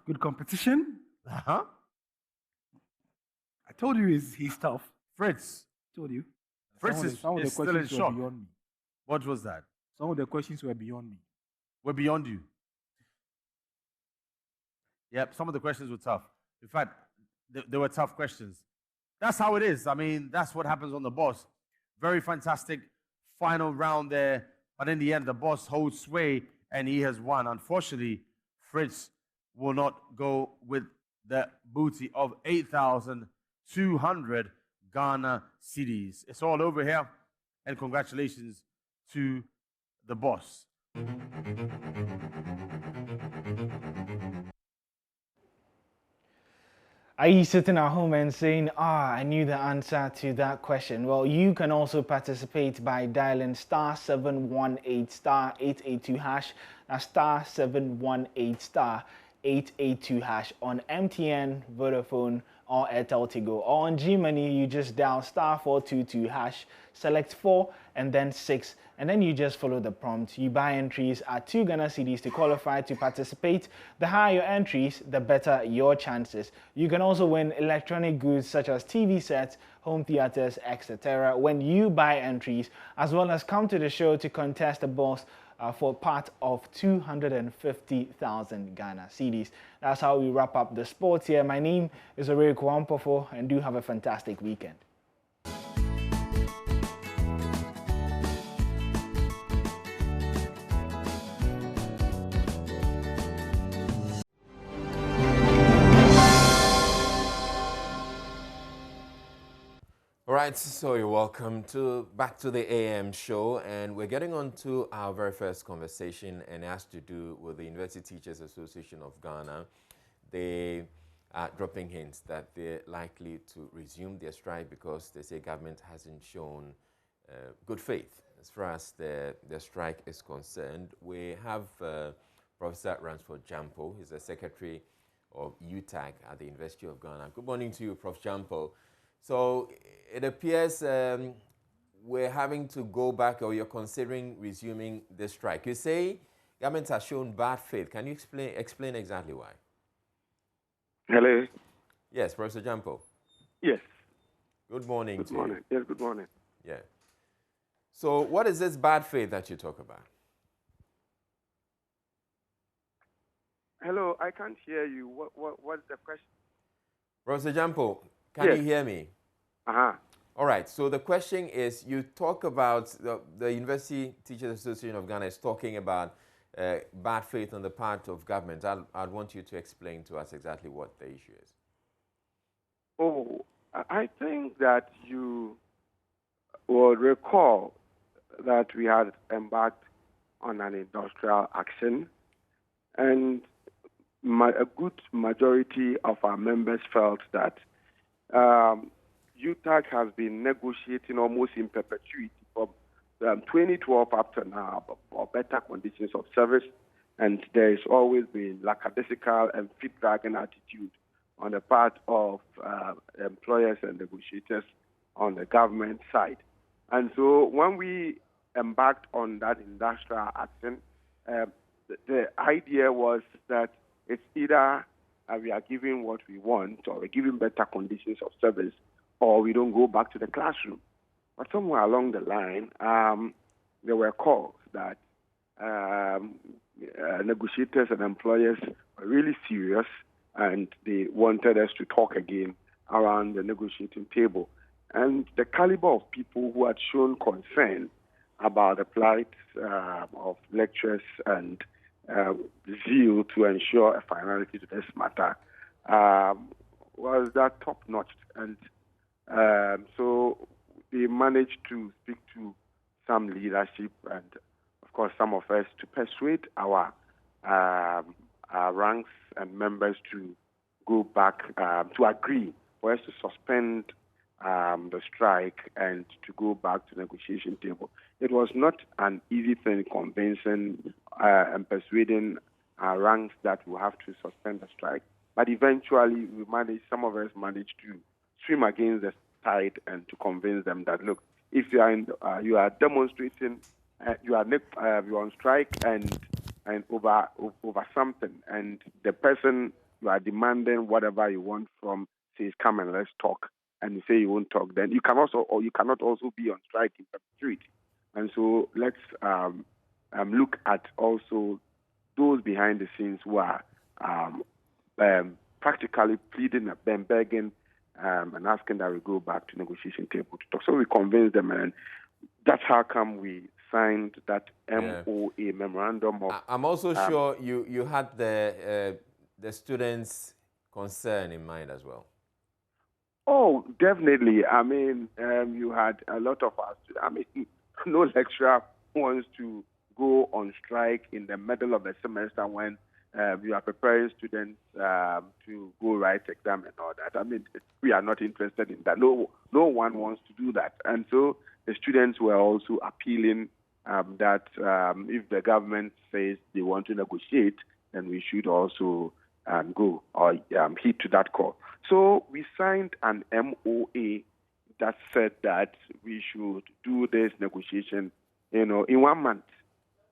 S21: Good competition.
S20: Uh-huh.
S21: I told you he's tough.
S20: Fritz.
S21: Told you.
S20: Fritz is still in shock.
S21: Beyond me.
S20: What was that?
S21: Some of the questions were beyond me.
S20: Were beyond you? Yep, some of the questions were tough. In fact, they were tough questions. That's how it is. I mean, that's what happens on the boss. Very fantastic final round there. But in the end, the boss holds sway and he has won. Unfortunately, Fritz will not go with the booty of 8,200 Ghana cedis. It's all over here. And congratulations to the boss.
S16: Are you sitting at home and saying, I knew the answer to that question? Well, you can also participate by dialing *718 *882 hash. That's *718 *882 hash on MTN, Vodafone, or Airtel Tigo. Or on G-Money, you just dial *422 hash, select 4 and then 6, and then you just follow the prompt. You buy entries at 2 Ghana cedis to qualify to participate. The higher your entries, the better your chances. You can also win electronic goods such as TV sets, home theaters, etc. when you buy entries, as well as come to the show to contest the boss for part of 250,000 Ghana cedis. That's how we wrap up the sports here. My name is Ore Kwampofo, and do have a fantastic weekend.
S15: All right, so you're welcome back to the AM show, and we're getting on to our very first conversation, and it has to do with the University Teachers Association of Ghana. They are dropping hints that they're likely to resume their strike because they say government hasn't shown good faith as far as the strike is concerned. We have Professor Ransford Jampo. He's the Secretary of UTAG at the University of Ghana. Good morning to you, Prof. Jampo. So it appears we're having to go back, or you're considering resuming the strike. You say government has shown bad faith. Can you explain exactly why?
S22: Hello.
S15: Yes, Professor Jampo.
S22: Yes.
S15: Good morning
S22: Good
S15: to
S22: morning.
S15: you.
S22: Yes, good morning.
S15: Yeah. So what is this bad faith that you talk about?
S22: Hello, I can't hear you. What's the question?
S15: Professor Jampo, can
S22: Yes.
S15: you hear me?
S22: Uh-huh.
S15: All right, so the question is, you talk about, the University Teachers Association of Ghana is talking about bad faith on the part of government. I'd want you to explain to us exactly what the issue is.
S22: Oh, I think that you will recall that we had embarked on an industrial action, and a good majority of our members felt that UTAG has been negotiating almost in perpetuity from 2012 up to now for better conditions of service, and there's always been lackadaisical and feet-dragging attitude on the part of employers and negotiators on the government side. And so when we embarked on that industrial action, the idea was that it's either we are giving what we want, or we're giving better conditions of service, or we don't go back to the classroom. But somewhere along the line, there were calls that negotiators and employers were really serious, and they wanted us to talk again around the negotiating table. And the caliber of people who had shown concern about the plight of lecturers and zeal to ensure a finality to this matter was that top-notch. And so they managed to speak to some leadership and, of course, some of us to persuade our ranks and members to go back, to agree for us to suspend the strike and to go back to the negotiation table. It was not an easy thing convincing and persuading our ranks that we have to suspend the strike. But eventually, some of us managed to swim against the tide and to convince them that, look, if you are demonstrating, you are on strike and over something, and the person you are demanding whatever you want from says, come and let's talk, and you say you won't talk, then you cannot also be on strike in perpetuity. And so let's look at also those behind the scenes who are practically pleading and begging and asking that we go back to negotiation table to talk. So we convinced them, and that's how come we signed that MOA, memorandum of.
S15: I'm also sure you had the students' concern in mind as well.
S22: Oh, definitely. I mean, you had a lot of us. I mean, no lecturer wants to go on strike in the middle of the semester when you are preparing students to go write exam and all that. I mean, we are not interested in that. No one wants to do that. And so the students were also appealing that if the government says they want to negotiate, then we should also go or heed to that call. So we signed an MOA that said that we should do this negotiation, in 1 month,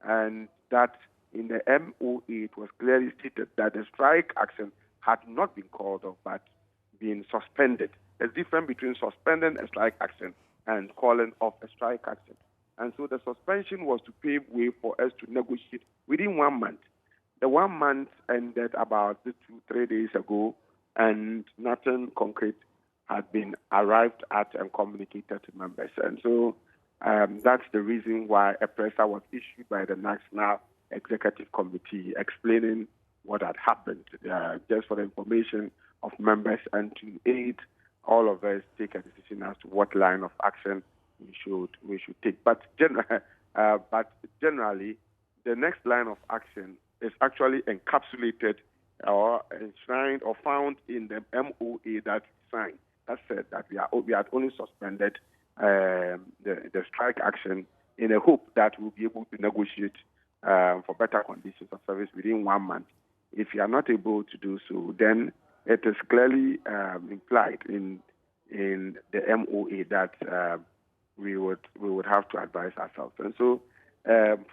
S22: and that in the MOA it was clearly stated that the strike action had not been called off but been suspended. There's a difference between suspending a strike action and calling off a strike action. And so the suspension was to pave way for us to negotiate within 1 month. The 1 month ended about 2-3 days ago, and nothing concrete had been arrived at and communicated to members. And so that's the reason why a presser was issued by the National Executive Committee explaining what had happened, just for the information of members and to aid all of us take a decision as to what line of action we should take. But generally, the next line of action is actually encapsulated or enshrined or found in the MOA that we signed. That said that we had only suspended the strike action in a hope that we'll be able to negotiate for better conditions of service within 1 month. If you are not able to do so, then it is clearly implied in the MOA that we would have to advise ourselves. And so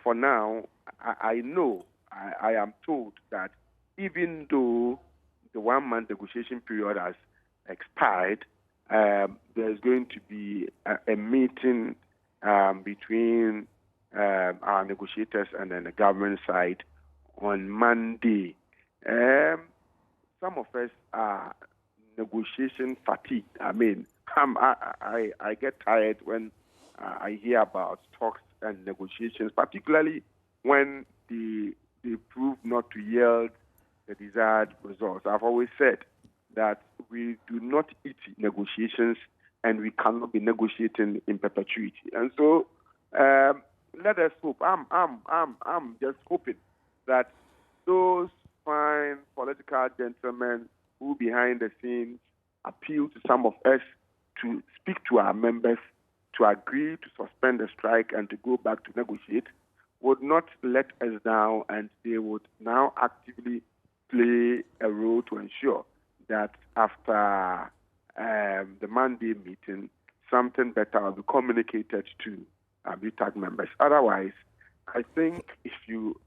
S22: for now, I know, I am told that even though the 1 month negotiation period has expired, there's going to be a meeting between our negotiators and then the government side on Monday. Some of us are negotiation fatigued. I mean, I get tired when I hear about talks and negotiations, particularly when they prove not to yield the desired results. I've always said that we do not eat negotiations and we cannot be negotiating in perpetuity. And so let us hope. I'm just hoping that those fine political gentlemen who behind the scenes appeal to some of us to speak to our members, to agree to suspend the strike and to go back to negotiate, would not let us down, and they would now actively play a role to ensure that after the Monday meeting, something better will be communicated to UTAG members. Otherwise, I think if you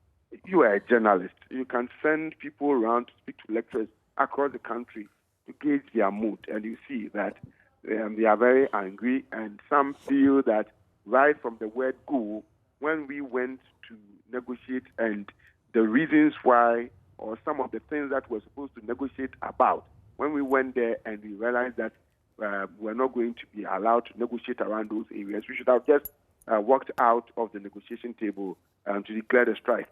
S22: are a journalist, you can send people around to speak to lecturers across the country to gauge their mood, and you see that they are very angry, and some feel that right from the word go, when we went to negotiate and the reasons why, or some of the things that we're supposed to negotiate about, when we went there and we realized that we're not going to be allowed to negotiate around those areas, we should have just walked out of the negotiation table to declare the strike.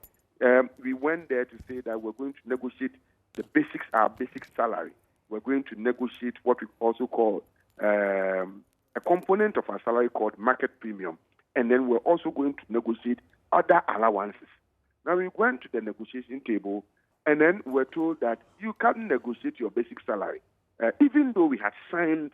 S22: We went there to say that we're going to negotiate the basics, our basic salary. We're going to negotiate what we also call a component of our salary called market premium. And then we're also going to negotiate other allowances. Now we went to the negotiation table, and then we're told that you can't negotiate your basic salary, even though we had signed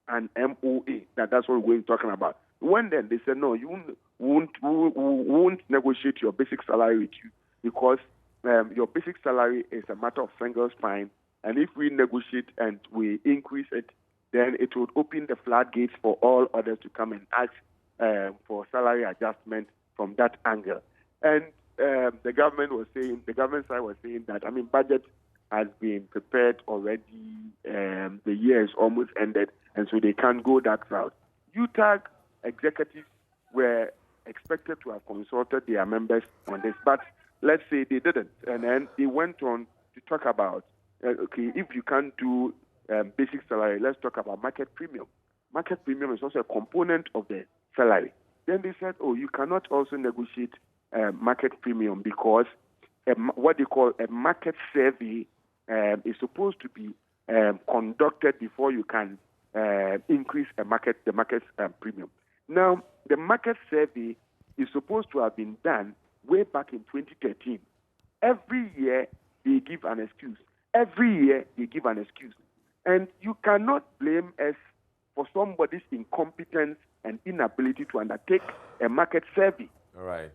S22: an MOA. That's what we're talking about. When then they said, no, you won't negotiate your basic salary with you because your basic salary is a matter of single spine, and if we negotiate and we increase it, then it would open the floodgates for all others to come and ask for salary adjustment from that angle. And the government side was saying that, budget has been prepared already, the year is almost ended, and so they can't go that route. UTAG executives were expected to have consulted their members on this, but let's say they didn't. And then they went on to talk about, okay, if you can't do basic salary, let's talk about market premium. Market premium is also a component of the salary. Then they said, oh, you cannot also negotiate market premium because what they call a market survey is supposed to be conducted before you can increase the market premium. Now, the market survey is supposed to have been done way back in 2013. Every year, they give an excuse. And you cannot blame us for somebody's incompetence and inability to undertake a market survey.
S15: All right.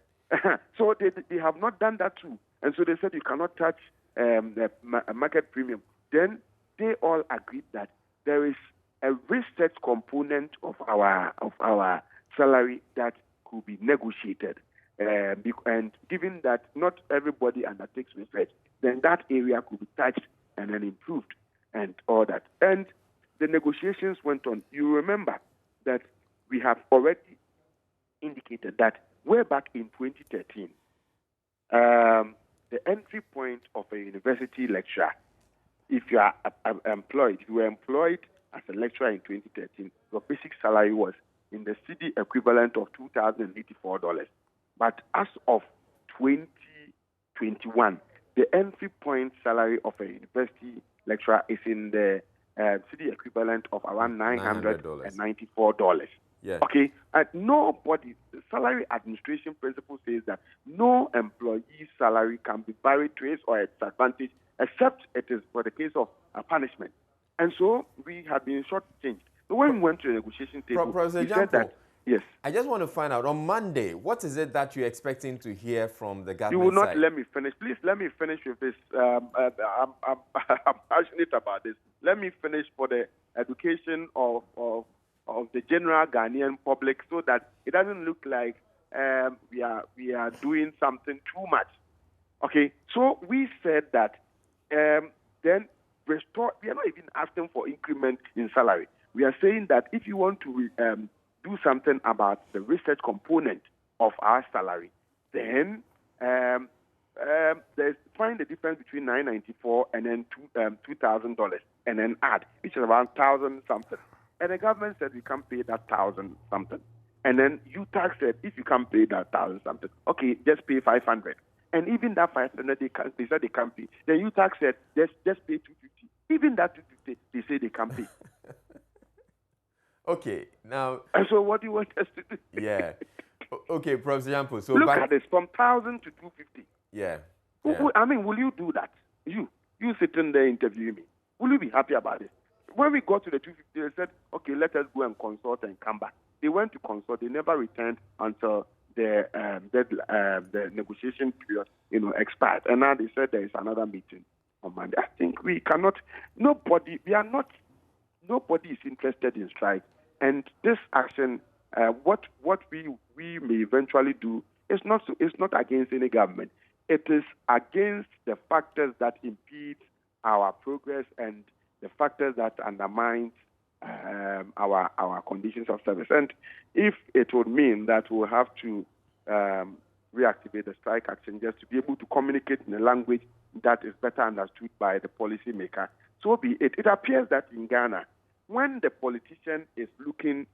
S22: So they have not done that too. And so they said you cannot touch the market premium. Then they all agreed that there is a research component of our salary that could be negotiated. And given that not everybody undertakes research, then that area could be touched and then improved and all that. And the negotiations went on. You remember that we have already indicated that way back in 2013, the entry point of a university lecturer, if you are employed, if you were employed as a lecturer in 2013, your basic salary was in the cedi equivalent of $2,084. But as of 2021, the entry point salary of a university lecturer is in the cedi equivalent of around $994.
S15: Yeah.
S22: Okay, nobody, the salary administration principle says that no employee's salary can be buried, traced, or at disadvantage except it is for the case of a punishment. And so we have been shortchanged. So when we went to the negotiation table, we said that, yes.
S15: I just want to find out, on Monday, what is it that you're expecting to hear from the government
S22: You will not
S15: side?
S22: let me finish. Please let me finish with this. I'm passionate about this. Let me finish for the education of the general Ghanaian public so that it doesn't look like we are doing something too much. Okay, so we said that then restore. We are not even asking for increment in salary. We are saying that if you want to do something about the research component of our salary, then there's find the difference between $994 and then $2,000 and then add, which is around 1,000 something. And the government said we can't pay that 1,000 something. And then UTAG said if you can't pay that 1,000 something, okay, just pay 500. And even that 500 they said they can't pay. Then UTAG said just pay 250. Even that 250 they say they can't pay.
S15: Okay, now.
S22: And so what do you want us to do?
S15: Yeah. Okay, Professor Jampo. So
S22: look at this, from 1,000 to 250.
S15: Yeah.
S22: I mean, will you do that? You sitting there interviewing me. Will you be happy about it? When we got to the 250, they said, okay, let us go and consult and come back. They went to consult. They never returned until the negotiation period, expired. And now they said there is another meeting on Monday. I think we cannot. Nobody is interested in strike. And this action, what we may eventually do is not against any government. It is against the factors that impede our progress and the factors that undermine our conditions of service. And if it would mean that we'll have to reactivate the strike action just to be able to communicate in a language that is better understood by the policymaker, so be it. It appears that in Ghana, when the politician is looking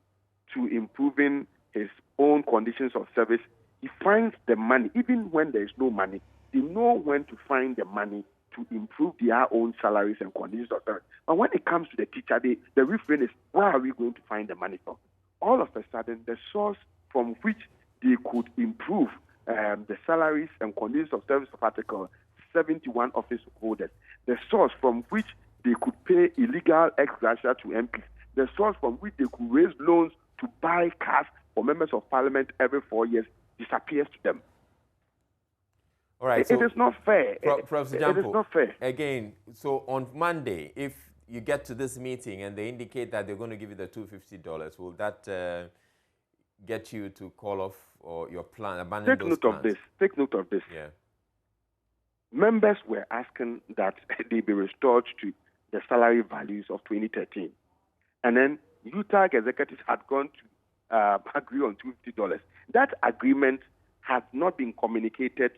S22: to improving his own conditions of service, he finds the money. Even when there is no money, they know when to find the money to improve their own salaries and conditions of service. But when it comes to the teacher, the refrain is, where are we going to find the money from? All of a sudden, the source from which they could improve the salaries and conditions of service of Article 71 office holders, the source from which they could pay illegal ex gratia to MPs, the source from which they could raise loans to buy cars for members of parliament every 4 years, disappears to them.
S15: All right.
S22: It is not fair.
S15: Professor
S22: Jampo, it is not fair.
S15: Again, so on Monday, if you get to this meeting and they indicate that they're going to give you the $250, will that get you to call off or your plan, abandon those plans?
S22: Take note of this.
S15: Yeah.
S22: Members were asking that they be restored to the salary values of 2013. And then UTAG executives had gone to agree on $250. That agreement has not been communicated.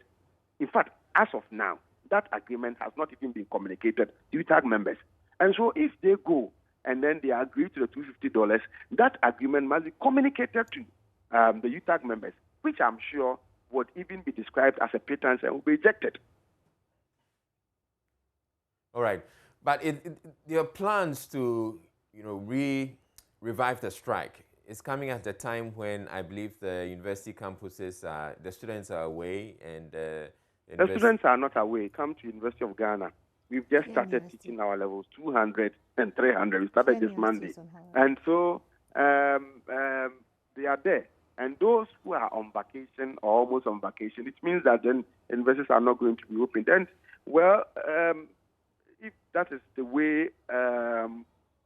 S22: In fact, as of now, that agreement has not even been communicated to UTAG members. And so if they go and then they agree to the $250, that agreement must be communicated to the UTAG members, which I'm sure would even be described as a pittance and will be rejected.
S15: All right. But there are plans to, revive the strike. It's coming at a time when I believe the university campuses, the students are away and
S22: the students are not away. Come to University of Ghana. We've just started teaching our levels 200 and 300. We started this Monday. And so they are there. And those who are on vacation or almost on vacation, it means that then universities are not going to be opened. And, well, if that is the way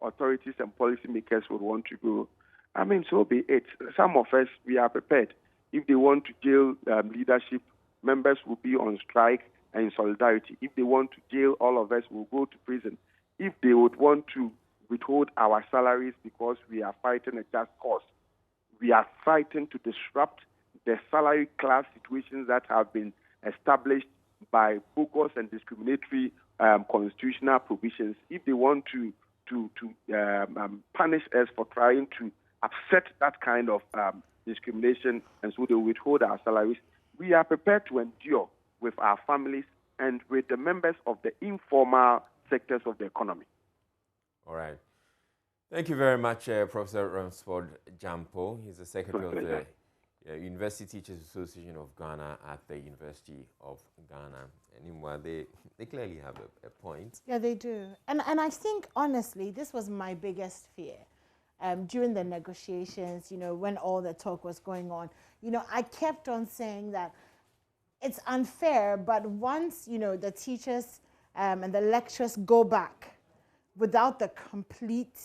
S22: authorities and policymakers would want to go, I mean, so be it. Some of us, we are prepared. If they want to jail leadership, members will be on strike and in solidarity. If they want to jail all of us, we'll go to prison. If they would want to withhold our salaries because we are fighting a just cause, we are fighting to disrupt the salary class situations that have been established by bogus and discriminatory constitutional provisions. If they want to punish us for trying to upset that kind of discrimination, and so they withhold our salaries, we are prepared to endure with our families and with the members of the informal sectors of the economy.
S15: All right. Thank you very much, Professor Ransford Jampo. He's the Secretary of the University Teachers Association of Ghana at the University of Ghana. Anyway, they clearly have a point.
S3: Yeah, they do. And I think, honestly, this was my biggest fear. During the negotiations, when all the talk was going on, I kept on saying that it's unfair, but once, the teachers and the lecturers go back without the complete,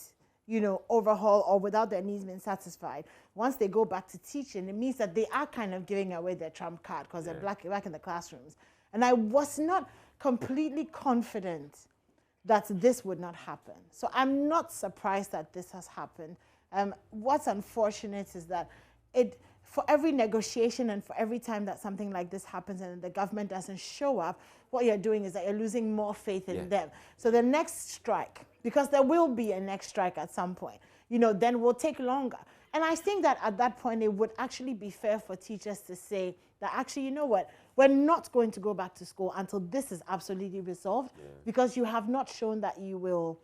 S3: overhaul or without their needs being satisfied, once they go back to teaching, it means that they are kind of giving away their trump card because they're back in the classrooms. And I was not completely confident that this would not happen. So I'm not surprised that this has happened. What's unfortunate is that for every negotiation and for every time that something like this happens and the government doesn't show up, what you're doing is that you're losing more faith in them. So the next strike, because there will be a next strike at some point, then will take longer. And I think that at that point, it would actually be fair for teachers to say that actually, you know what, we're not going to go back to school until this is absolutely resolved, because you have not shown that you will,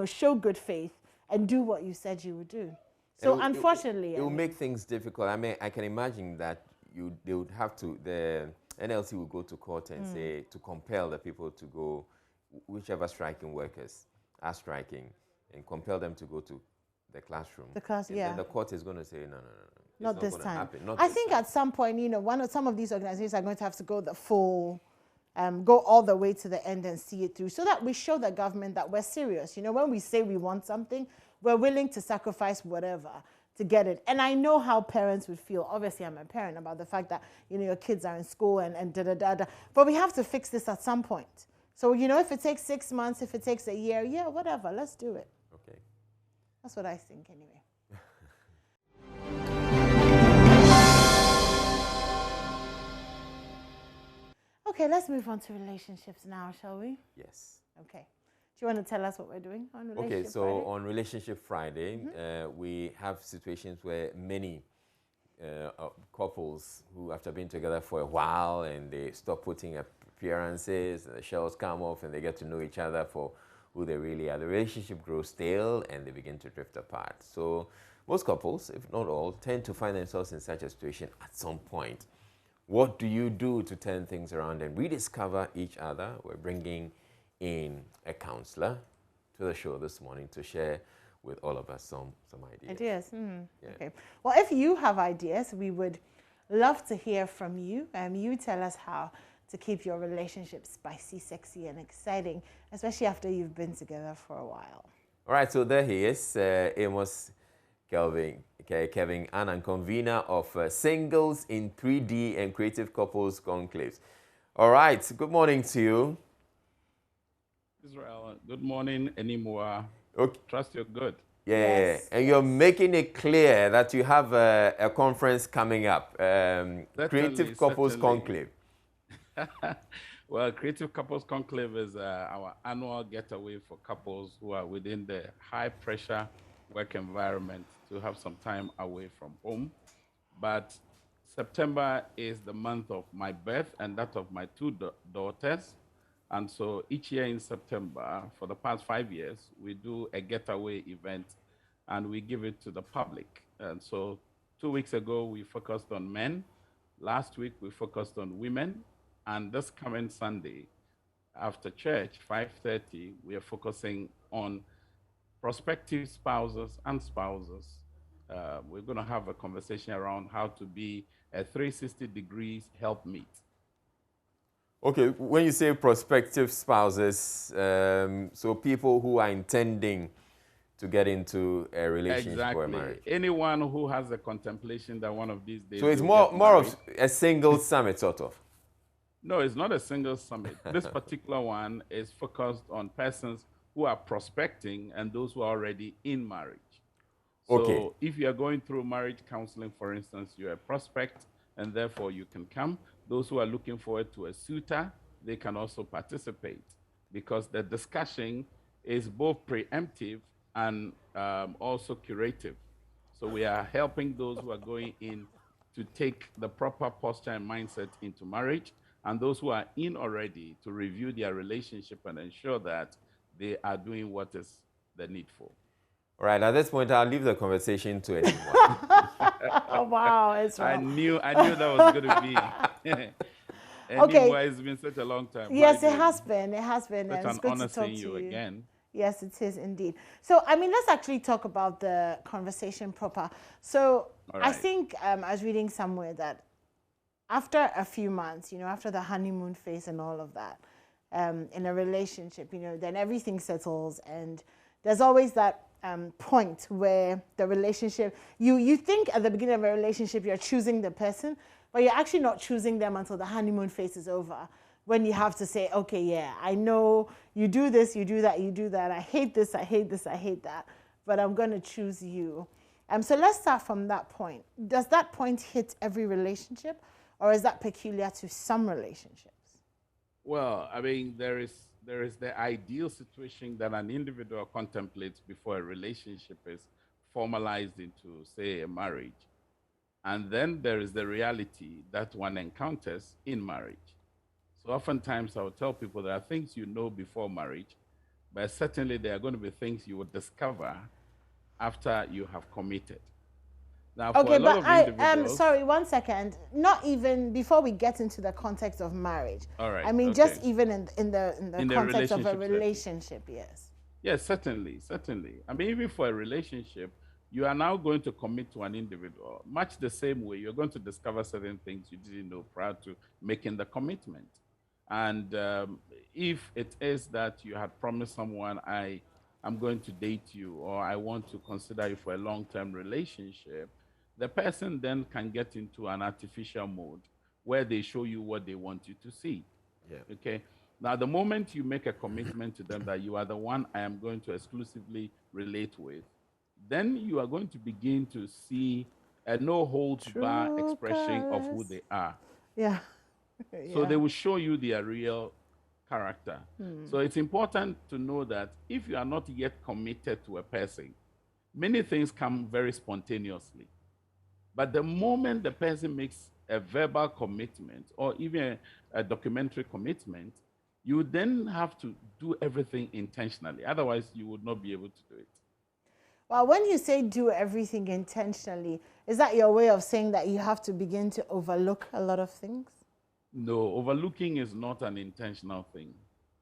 S3: show good faith and do what you said you would do. So unfortunately,
S15: it will make things difficult. I mean, I can imagine that they would have to, the NLC will go to court and say, to compel the people to go, whichever striking workers are striking, and compel them to go to the classroom. Then the court is going to say, no,
S3: not this time.
S15: I
S3: think at some point, some of these organizations are going to have to go the full, go all the way to the end and see it through, so that we show the government that we're serious. When we say we want something, we're willing to sacrifice whatever to get it. And I know how parents would feel. Obviously, I'm a parent, about the fact that, your kids are in school and da-da-da-da. But we have to fix this at some point. So, if it takes 6 months, if it takes a year, whatever, let's do it.
S15: Okay.
S3: That's what I think anyway. Okay, let's move on to relationships now, shall we?
S15: Yes.
S3: Okay. Do you want to tell us what we're doing on Relationship
S15: Friday? Okay, so
S3: Friday?
S15: on Relationship Friday, we have situations where many couples who, after being together for a while, and they stop putting appearances, and the shells come off, and they get to know each other for who they really are. The relationship grows stale, and they begin to drift apart. So most couples, if not all, tend to find themselves in such a situation at some point. What do you do to turn things around and rediscover each other? We're bringing in a counselor to the show this morning to share with all of us some ideas.
S3: Okay. Well, if you have ideas, we would love to hear from you. You tell us how to keep your relationship spicy, sexy, and exciting, especially after you've been together for a while.
S15: All right, so there he is, Amos Kevin Annan, convener of Singles in 3D and Creative Couples Conclaves. All right, good morning to you.
S1: Israel, good morning, Enimwa.
S15: Okay.
S1: Trust you're good.
S15: And you're making it clear that you have a conference coming up, Creative Couples Conclave.
S1: Well, Creative Couples Conclave is our annual getaway for couples who are within the high-pressure work environment to have some time away from home. But September is the month of my birth and that of my two daughters. And so each year in September, for the past 5 years, we do a getaway event and we give it to the public. And so 2 weeks ago, we focused on men. Last week, we focused on women. And this coming Sunday, after church, 5:30, we are focusing on prospective spouses and spouses. We're going to have a conversation around how to be a 360 degrees helpmeet.
S15: Okay, when you say prospective spouses, so people who are intending to get into a relationship or a marriage.
S1: Anyone who has a contemplation that one of these days.
S15: So it's more of a single summit, sort of.
S1: No, it's not a single summit. This particular one is focused on persons who are prospecting and those who are already in marriage. So if you are going through marriage counseling, for instance, you're a prospect and therefore you can come. Those who are looking forward to a suitor, they can also participate because the discussion is both preemptive and also curative. So we are helping those who are going in to take the proper posture and mindset into marriage, and those who are in already to review their relationship and ensure that they are doing what is the needful.
S15: All right, at this point, I'll leave the conversation to anyone.
S3: Oh, wow, it's
S1: I knew that was going to be. Anyway, it's been such a long time.
S3: Yes, it has been. It has been.
S1: It's an honor seeing you again.
S3: Yes, it is indeed. So, I mean, let's actually talk about the conversation proper. So, I think I was reading somewhere that after a few months, after the honeymoon phase and all of that, in a relationship, then everything settles, and there's always that point where the relationship, you think at the beginning of a relationship you're choosing the person, but you're actually not choosing them until the honeymoon phase is over, when you have to say, okay, yeah, I know you do this, you do that, you do that, I hate this, I hate this, I hate that, but I'm going to choose you. So let's start from that point. Does that point hit every relationship, or is that peculiar to some relationships?
S1: Well, I mean, there is the ideal situation that an individual contemplates before a relationship is formalized into, say, a marriage. And then there is the reality that one encounters in marriage. So oftentimes I will tell people there are things you know before marriage, but certainly there are going to be things you will discover after you have committed. Now, for
S3: Okay,
S1: a lot
S3: but
S1: of individuals,
S3: sorry, 1 second. Not even before we get into the context of marriage.
S1: all right,
S3: I mean,
S1: okay.
S3: just even in the context of a
S1: relationship,
S3: yes.
S1: Yes, certainly, certainly. I mean, even for a relationship, you are now going to commit to an individual. Much the same way, you're going to discover certain things you didn't know prior to making the commitment. And if it is that you had promised someone, I'm going to date you, or I want to consider you for a long-term relationship, the person then can get into an artificial mode where they show you what they want you to see.
S15: Yeah.
S1: Okay. Now, the moment you make a commitment to them that you are the one I am going to exclusively relate with, then you are going to begin to see a no holds bar expression of who they are.
S3: Yeah.
S1: So they will show you their real character. So it's important to know that if you are not yet committed to a person, many things come very spontaneously. But the moment the person makes a verbal commitment or even a documentary commitment, you then have to do everything intentionally. Otherwise, you would not be able to do it.
S3: Well, when you say do everything intentionally, is that your way of saying that you have to begin to overlook a lot of things?
S1: No, overlooking is not an intentional thing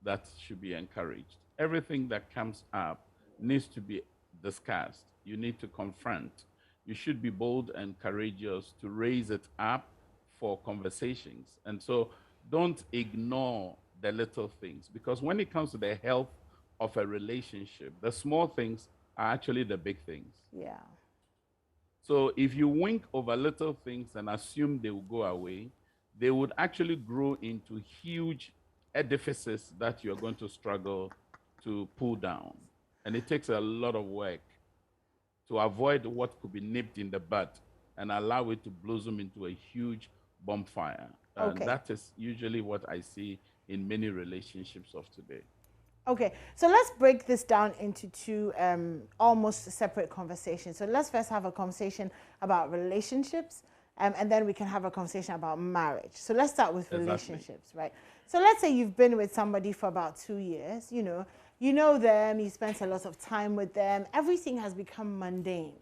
S1: that should be encouraged. Everything that comes up needs to be discussed. You need to confront. You should be bold and courageous to raise it up for conversations. And so don't ignore the little things, because when it comes to the health of a relationship, the small things are actually the big things.
S3: Yeah.
S1: So if you wink over little things and assume they will go away, they would actually grow into huge edifices that you're going to struggle to pull down. And it takes a lot of work to avoid what could be nipped in the bud and allow it to blossom into a huge bonfire. And that is usually what I see in many relationships of today.
S3: Okay, so let's break this down into two almost separate conversations. So let's first have a conversation about relationships, and then we can have a conversation about marriage. So let's start with relationships, right? So let's say you've been with somebody for about 2 years, you know them, you spent a lot of time with them, everything has become mundane,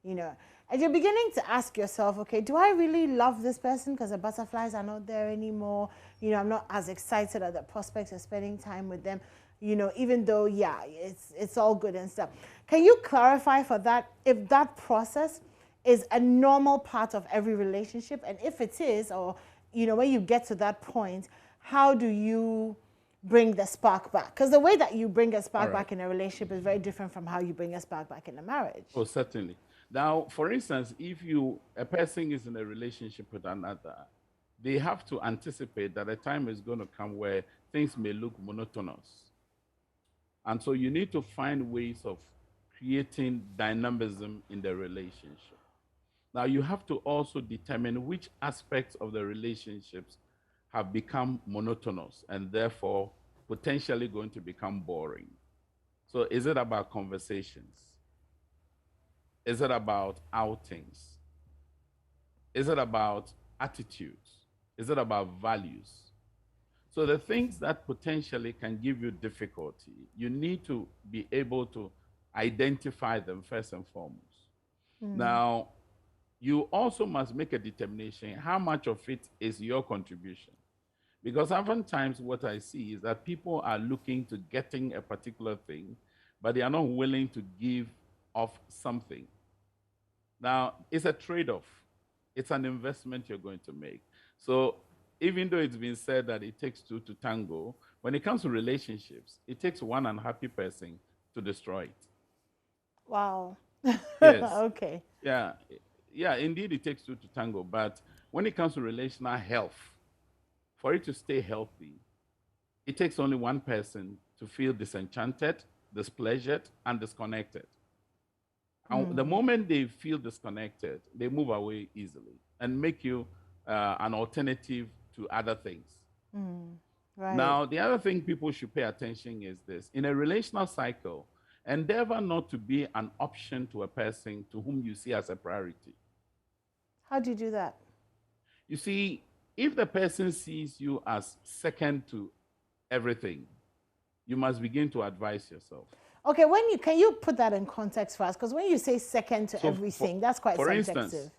S3: and you're beginning to ask yourself, okay, do I really love this person because the butterflies are not there anymore? I'm not as excited at the prospect of spending time with them, even though, yeah, it's all good and stuff. Can you clarify for that, if that process is a normal part of every relationship? And if it is, or, when you get to that point, how do you bring the spark back? Because the way that you bring a spark back in a relationship is very different from how you bring a spark back in a marriage.
S1: Oh, certainly. Now, for instance, if a person is in a relationship with another, they have to anticipate that a time is going to come where things may look monotonous. And so you need to find ways of creating dynamism in the relationship. Now, you have to also determine which aspects of the relationships have become monotonous and therefore potentially going to become boring. So is it about conversations? Is it about outings? Is it about attitudes? Is it about values? So the things that potentially can give you difficulty, you need to be able to identify them first and foremost. Now, you also must make a determination how much of it is your contribution. Because oftentimes what I see is that people are looking to getting a particular thing, but they are not willing to give off something. Now, it's a trade-off. It's an investment you're going to make. So even though it's been said that it takes two to tango, when it comes to relationships, it takes one unhappy person to destroy it.
S3: Wow.
S1: Yes.
S3: Okay.
S1: Yeah, indeed it takes two to tango, but when it comes to relational health, for it to stay healthy, it takes only one person to feel disenchanted, displeasured, and disconnected. And the moment they feel disconnected, they move away easily and make you an alternative to other things.
S3: Right.
S1: Now, the other thing people should pay attention is this. In a relational cycle, endeavor not to be an option to a person to whom you see as a priority.
S3: How do you do that?
S1: You see, if the person sees you as second to everything, you must begin to advise yourself.
S3: Okay, can you put that in context for us? Because when you say second to everything, that's quite subjective.
S1: Instance,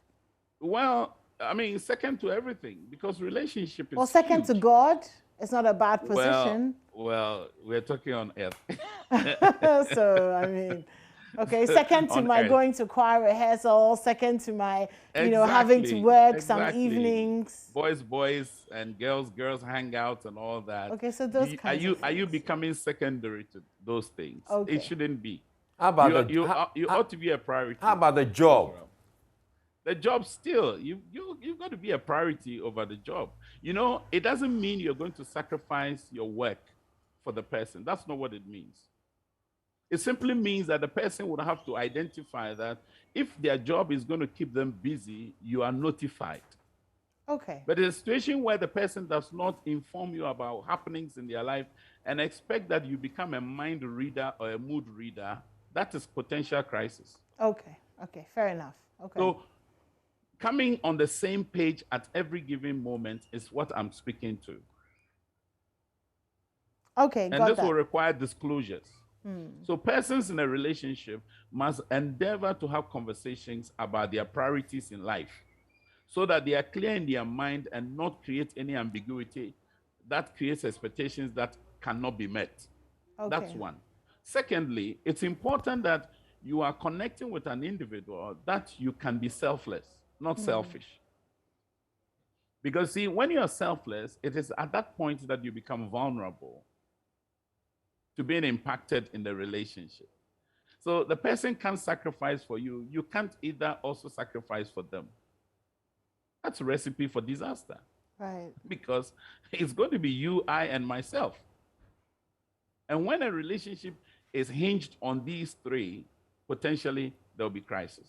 S1: well, I mean, second to everything, because relationship is
S3: Well, second
S1: huge.
S3: to God, it's not a bad position.
S1: Well, we're talking on earth.
S3: So, I mean, okay, second to my going to choir rehearsal, second to my, having to work some evenings.
S1: Boys, and girls hang out and all that.
S3: Okay, so those kinds of things.
S1: Are you becoming secondary to those things?
S3: Okay.
S1: It shouldn't be.
S15: How about
S1: you ought to be a priority.
S15: How about the job?
S1: The job still, you've got to be a priority over the job. It doesn't mean you're going to sacrifice your work for the person. That's not what it means. It simply means that the person would have to identify that if their job is going to keep them busy, you are notified.
S3: Okay.
S1: But in a situation where the person does not inform you about happenings in their life and expect that you become a mind reader or a mood reader, that is potential crisis.
S3: Okay, fair enough. Okay.
S1: So coming on the same page at every given moment is what I'm speaking to.
S3: Okay,
S1: and this will require disclosures. So persons in a relationship must endeavor to have conversations about their priorities in life so that they are clear in their mind and not create any ambiguity that creates expectations that cannot be met.
S3: Okay.
S1: That's one. Secondly, it's important that you are connecting with an individual that you can be selfless, not selfish. Because see, when you are selfless, it is at that point that you become vulnerable to being impacted in the relationship. So the person can't sacrifice for you. You can't either also sacrifice for them. That's a recipe for disaster.
S3: Right.
S1: Because it's going to be you, I, and myself. And when a relationship is hinged on these three, potentially there'll be crisis.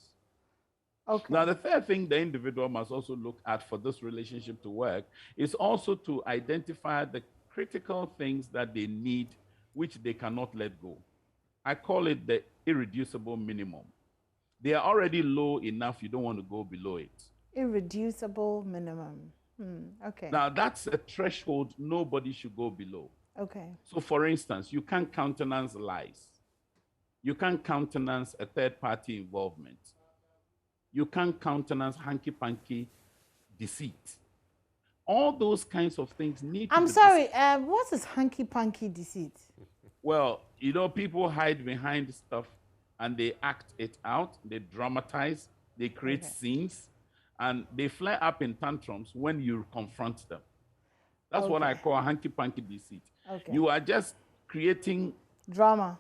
S3: Okay.
S1: Now, the third thing the individual must also look at for this relationship to work is also to identify the critical things that they need, which they cannot let go. I call it the irreducible minimum. They are already low enough, you don't want to go below it.
S3: Irreducible minimum. Okay.
S1: Now, that's a threshold nobody should go below.
S3: Okay.
S1: So, for instance, you can't countenance lies. You can't countenance a third-party involvement. You can't countenance hanky-panky deceit. All those kinds of things need to
S3: I'm
S1: be
S3: sorry, what is hanky-panky deceit?
S1: Well, people hide behind stuff and they act it out, they dramatize, they create scenes, and they flare up in tantrums when you confront them. That's what I call hanky-panky deceit.
S3: Okay.
S1: You are just creating
S3: drama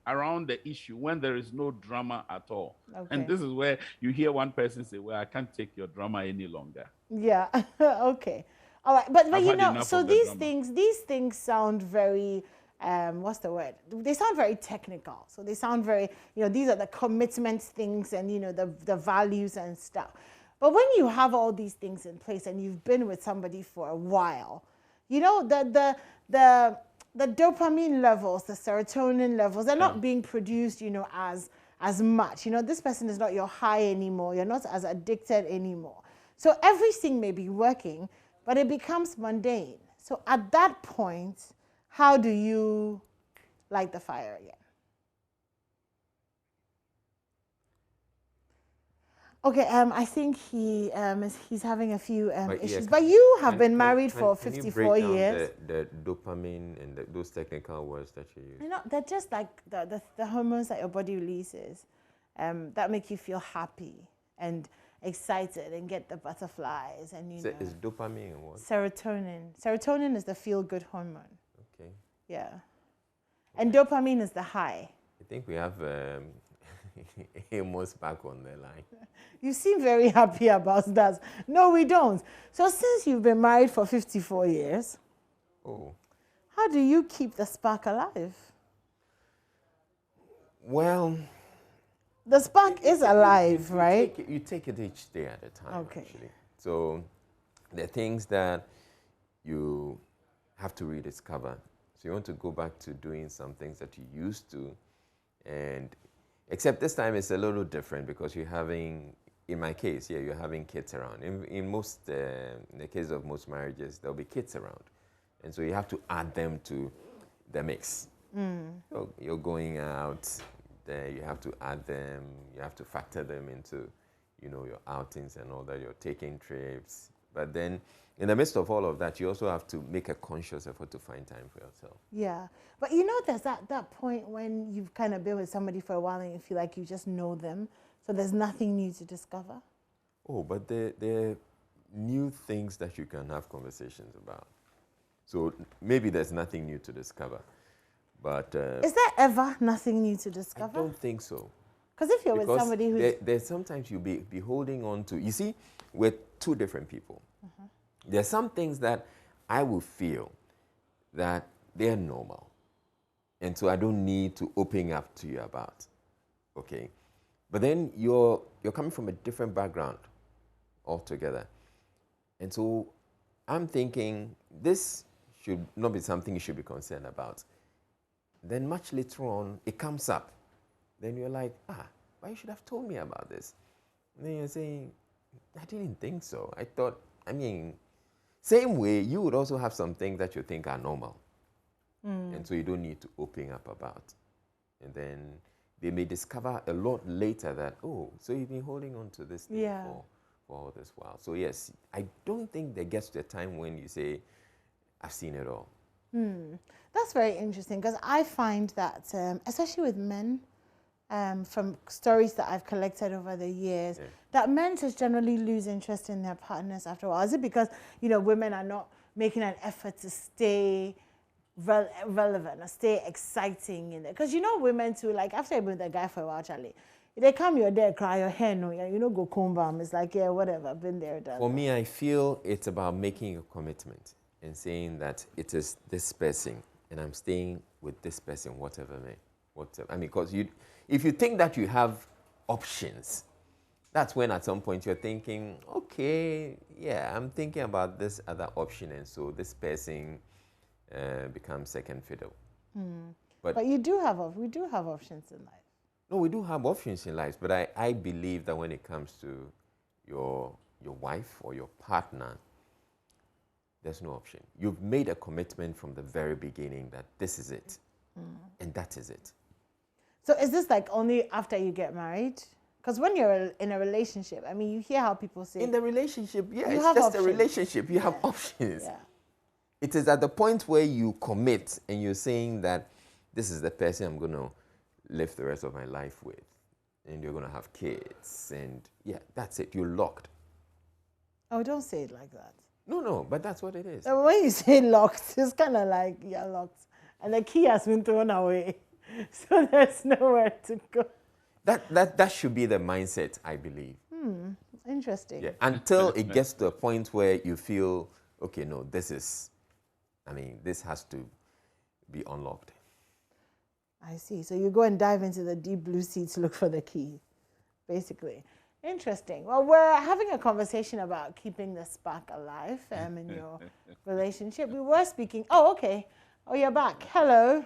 S1: around the issue when there is no drama at all.
S3: Okay.
S1: And this is where you hear one person say, well, I can't take your drama any longer.
S3: Yeah. Okay. All right. But
S1: I've
S3: you
S1: had
S3: know,
S1: enough
S3: so
S1: of the
S3: these things sound very what's the word? They sound very technical. So they sound very, these are the commitment things and the values and stuff. But when you have all these things in place and you've been with somebody for a while, the dopamine levels, the serotonin levels, they're not being produced, as much. This person is not your high anymore. You're not as addicted anymore. So everything may be working, but it becomes mundane. So at that point, how do you light the fire again? Okay, I think he's having a few issues. But you have been married for 54 years.
S15: The dopamine and those technical words that you use?
S3: They're just like the hormones that your body releases that make you feel happy and excited and get the butterflies and
S15: So is dopamine what?
S3: Serotonin. Serotonin is the feel-good hormone.
S15: Okay.
S3: Yeah. And dopamine is the high.
S15: I think we have Amos back on the line.
S3: You seem very happy about that. No, we don't. So since you've been married for 54 years, how do you keep the spark alive?
S15: Well,
S3: The spark is alive, right?
S15: You take it each day at a time,
S3: Okay.
S15: actually. So there are things that you have to rediscover. So you want to go back to doing some things that you used to, and except this time it's a little different because you're having, in my case, yeah, you're having kids around. In the case of most marriages, there'll be kids around. And so you have to add them to the mix. So you're going out, there you have to add them, you have to factor them into, your outings and all that, you're taking trips. But then in the midst of all of that, you also have to make a conscious effort to find time for yourself.
S3: Yeah. But there's that point when you've kind of been with somebody for a while and you feel like you just know them. So there's nothing new to discover.
S15: Oh, but there are new things that you can have conversations about. So maybe there's nothing new to discover. But
S3: is there ever nothing new to discover?
S15: I don't think so.
S3: Because if you're with somebody who's...
S15: There's sometimes you'll be holding on to... You see, we're two different people. There's some things that I will feel that they're normal. And so I don't need to open up to you about. Okay? But then you're coming from a different background altogether. And so I'm thinking this should not be something you should be concerned about. Then much later on, it comes up. Then you're like, why you should have told me about this? And then you're saying, I didn't think so. I thought, same way, you would also have some things that you think are normal. And so you don't need to open up about. And then they may discover a lot later that, oh, so you've been holding on to this thing for all this while. So yes, I don't think there gets to a time when you say, I've seen it all.
S3: That's very interesting because I find that, especially with men, from stories that I've collected over the years, that men just generally lose interest in their partners after a while. Is it because, women are not making an effort to stay relevant or stay exciting in it? Because women too, like after you've been with a guy for a while, Charlie, they come, you're there, cry your hair, no, go comb balm. It's like, yeah, whatever, been there, done.
S15: For me, I feel it's about making a commitment and saying that it is this person and I'm staying with this person, whatever. Because if you think that you have options, that's when at some point you're thinking, okay, yeah, I'm thinking about this other option, and so this person becomes second fiddle. But
S3: we do have options in life.
S15: No, we do have options in life, but I believe that when it comes to your wife or your partner, there's no option. You've made a commitment from the very beginning that this is it, and that is it.
S3: So is this like only after you get married? Because when you're in a relationship, you hear how people say...
S15: In the relationship, yeah, it's just options. A relationship. You have options. Yeah. It is at the point where you commit and you're saying that this is the person I'm going to live the rest of my life with, and you're going to have kids, and yeah, that's it. You're locked.
S3: Oh, don't say it like that.
S15: No, but that's what it is.
S3: When you say locked, it's kind of like you're locked. And the key has been thrown away. So there's nowhere to go.
S15: That should be the mindset, I believe.
S3: Interesting.
S15: Yeah, until it gets to a point where you feel, okay, no, this has to be unlocked.
S3: I see. So you go and dive into the deep blue sea to look for the key, basically. Interesting. Well, we're having a conversation about keeping the spark alive in your relationship. We were speaking. Oh, okay. Oh, you're back. Hello.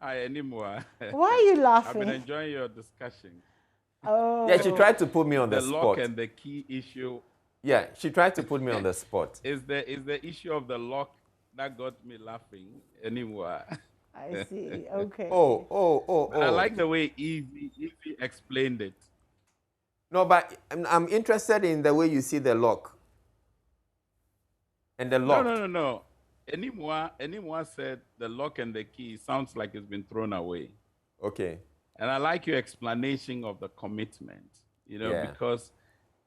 S1: Hi, anymore.
S3: Why are you laughing?
S1: I've been enjoying your discussion.
S3: Oh.
S15: Yeah, she tried to put me on the spot.
S1: The lock and the key issue.
S15: Yeah, she tried to put me on the spot.
S1: Is the issue of the lock that got me laughing anymore?
S3: I see. Okay.
S15: Oh.
S1: I like the way Evie explained it.
S15: No, but I'm interested in the way you see the lock. And the lock.
S1: No. Anyone said the lock and the key sounds like it's been thrown away.
S15: Okay.
S1: And I like your explanation of the commitment, because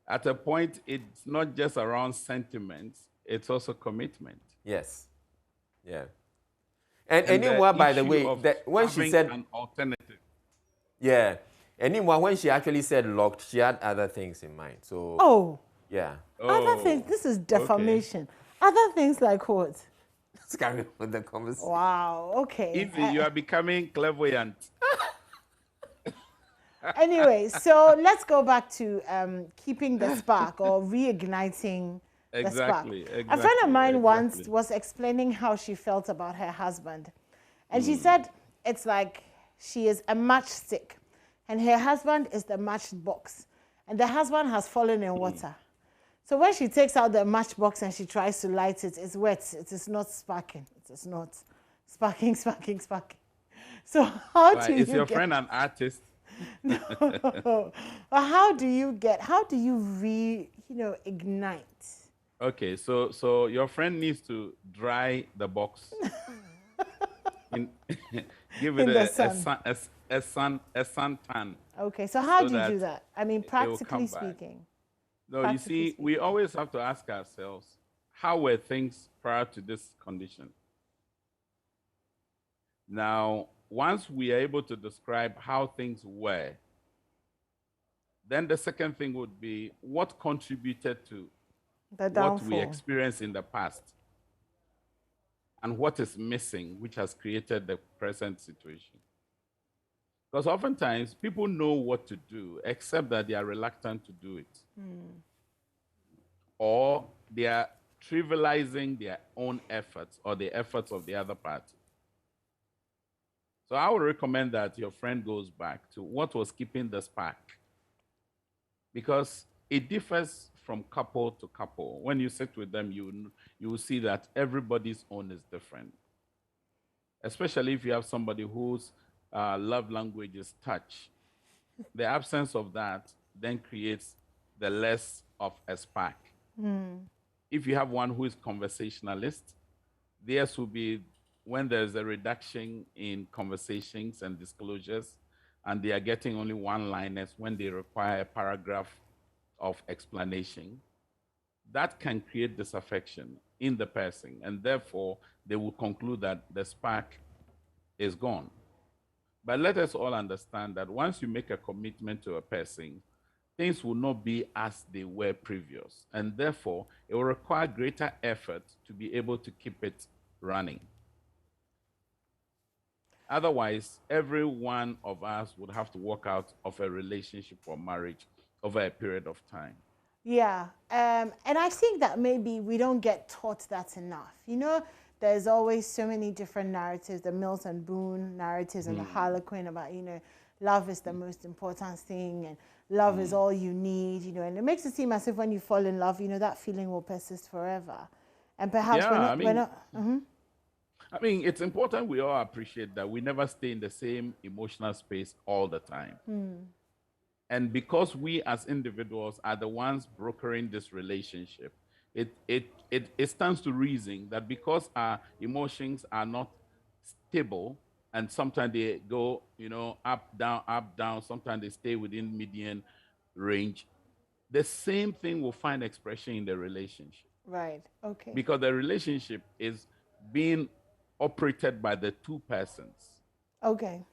S1: at a point, it's not just around sentiments, it's also commitment.
S15: Yes. Yeah. And anymore, by the way, when she said
S1: an alternative.
S15: Yeah. Anymore, when she actually said locked, she had other things in mind. So yeah.
S3: Other things. This is defamation. Okay. Other things like what?
S15: Let's carry on with the conversation.
S3: Wow. Okay.
S1: Evie, you are becoming clairvoyant.
S3: Anyway, so let's go back to keeping the spark or reigniting the spark. A friend of mine once was explaining how she felt about her husband. And she said it's like she is a matchstick and her husband is the matchbox. And the husband has fallen in water. So when she takes out the matchbox and she tries to light it, it's wet. It is not sparking. It is not sparking. So how do you
S1: Is your friend an artist?
S3: No. But how do you ignite?
S1: Okay, so your friend needs to dry the box. Give it a sun tan.
S3: Okay, so how do you do that? I mean, practically speaking.
S1: No, you see, we always have to ask ourselves, how were things prior to this condition? Now, once we are able to describe how things were, then the second thing would be what contributed to what we experienced in the past and what is missing, which has created the present situation. Because oftentimes people know what to do, except that they are reluctant to do it. Or they are trivializing their own efforts or the efforts of the other party. So I would recommend that your friend goes back to what was keeping the spark. Because it differs from couple to couple. When you sit with them, you will see that everybody's own is different. Especially if you have somebody whose love language is touch. The absence of that then creates the less of a spark. If you have one who is conversationalist, theirs will be when there's a reduction in conversations and disclosures, and they are getting only one-liners when they require a paragraph of explanation, that can create disaffection in the person, and therefore they will conclude that the spark is gone. But let us all understand that once you make a commitment to a person, things will not be as they were previous, and therefore it will require greater effort to be able to keep it running. Otherwise, every one of us would have to walk out of a relationship or marriage over a period of time.
S3: Yeah, and I think that maybe we don't get taught that enough. You know, there's always so many different narratives, the Milton Boone narratives and the Harlequin about, love is the most important thing and love is all you need, and it makes it seem as if when you fall in love, that feeling will persist forever. And perhaps we're not
S1: I mean, it's important we all appreciate that we never stay in the same emotional space all the time. And because we as individuals are the ones brokering this relationship, it stands to reason that because our emotions are not stable, and sometimes they go, up, down, sometimes they stay within median range, the same thing will find expression in the relationship.
S3: Right, okay.
S1: Because the relationship is being operated by the two persons.
S3: Okay.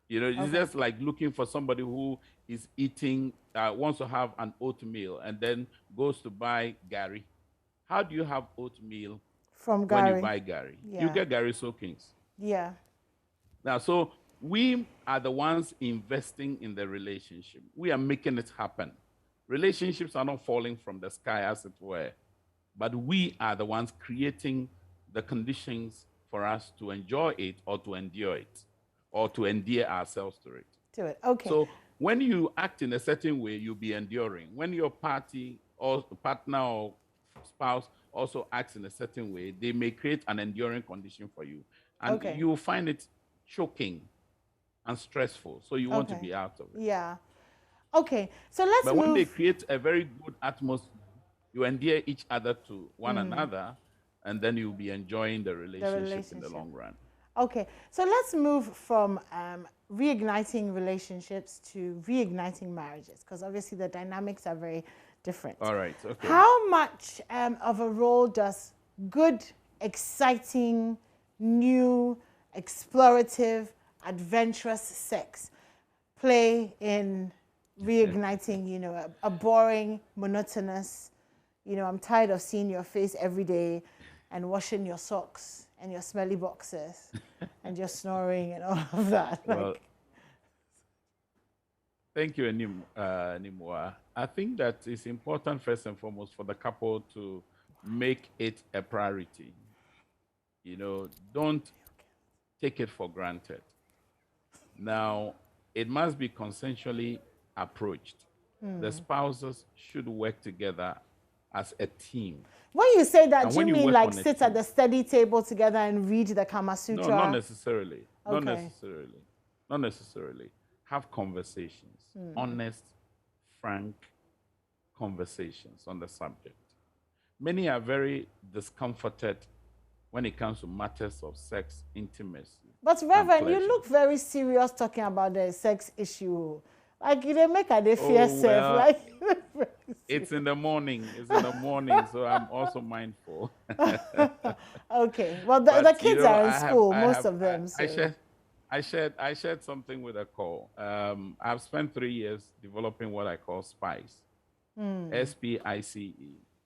S1: It's just like looking for somebody who is eating, wants to have an oatmeal and then goes to buy Gary. How do you have oatmeal
S3: from
S1: when
S3: Gary?
S1: you buy Gary?
S3: Yeah.
S1: You get Gary soakings.
S3: Yeah.
S1: Now, so we are the ones investing in the relationship. We are making it happen. Relationships are not falling from the sky, as it were, but we are the ones creating the conditions for us to enjoy it or to endure it or to endear ourselves to it.
S3: To it, okay.
S1: So when you act in a certain way, you'll be enduring. When your party or partner or spouse also acts in a certain way, they may create an enduring condition for you. And you will find it choking and stressful. So you want to be out of it.
S3: Yeah. Okay, so let's
S1: But
S3: move.
S1: when they create a very good atmosphere, you endear each other to one another, and then you'll be enjoying the relationship in the long run.
S3: Okay, so let's move from reigniting relationships to reigniting marriages, because obviously the dynamics are very different.
S1: All right, okay.
S3: How much of a role does good, exciting, new, explorative, adventurous sex play in reigniting, a boring, monotonous, I'm tired of seeing your face every day and washing your socks and your smelly boxers and your snoring and all of that.
S1: Thank you, Nimwa. I think that it's important, first and foremost, for the couple to make it a priority. You know, don't take it for granted. Now, it must be consensually approached. The spouses should work together as a team.
S3: When you say that,
S1: And
S3: do
S1: when
S3: you
S1: you
S3: mean
S1: work
S3: like
S1: on a
S3: sit at the study table together and read the Kama Sutra?
S1: No, not necessarily. Not
S3: Okay.
S1: necessarily. Not necessarily. Have conversations, honest, frank conversations on the subject. Many are very discomforted when it comes to matters of sex, intimacy.
S3: But Reverend, you look very serious talking about the sex issue. Like you didn't make a day fear self. Like
S1: it's in the morning. It's in the morning, so I'm also mindful.
S3: Okay. Well, the kids are in school, most of them.
S1: I shared something with a call. I've spent 3 years developing what I call SPICE, SPICE,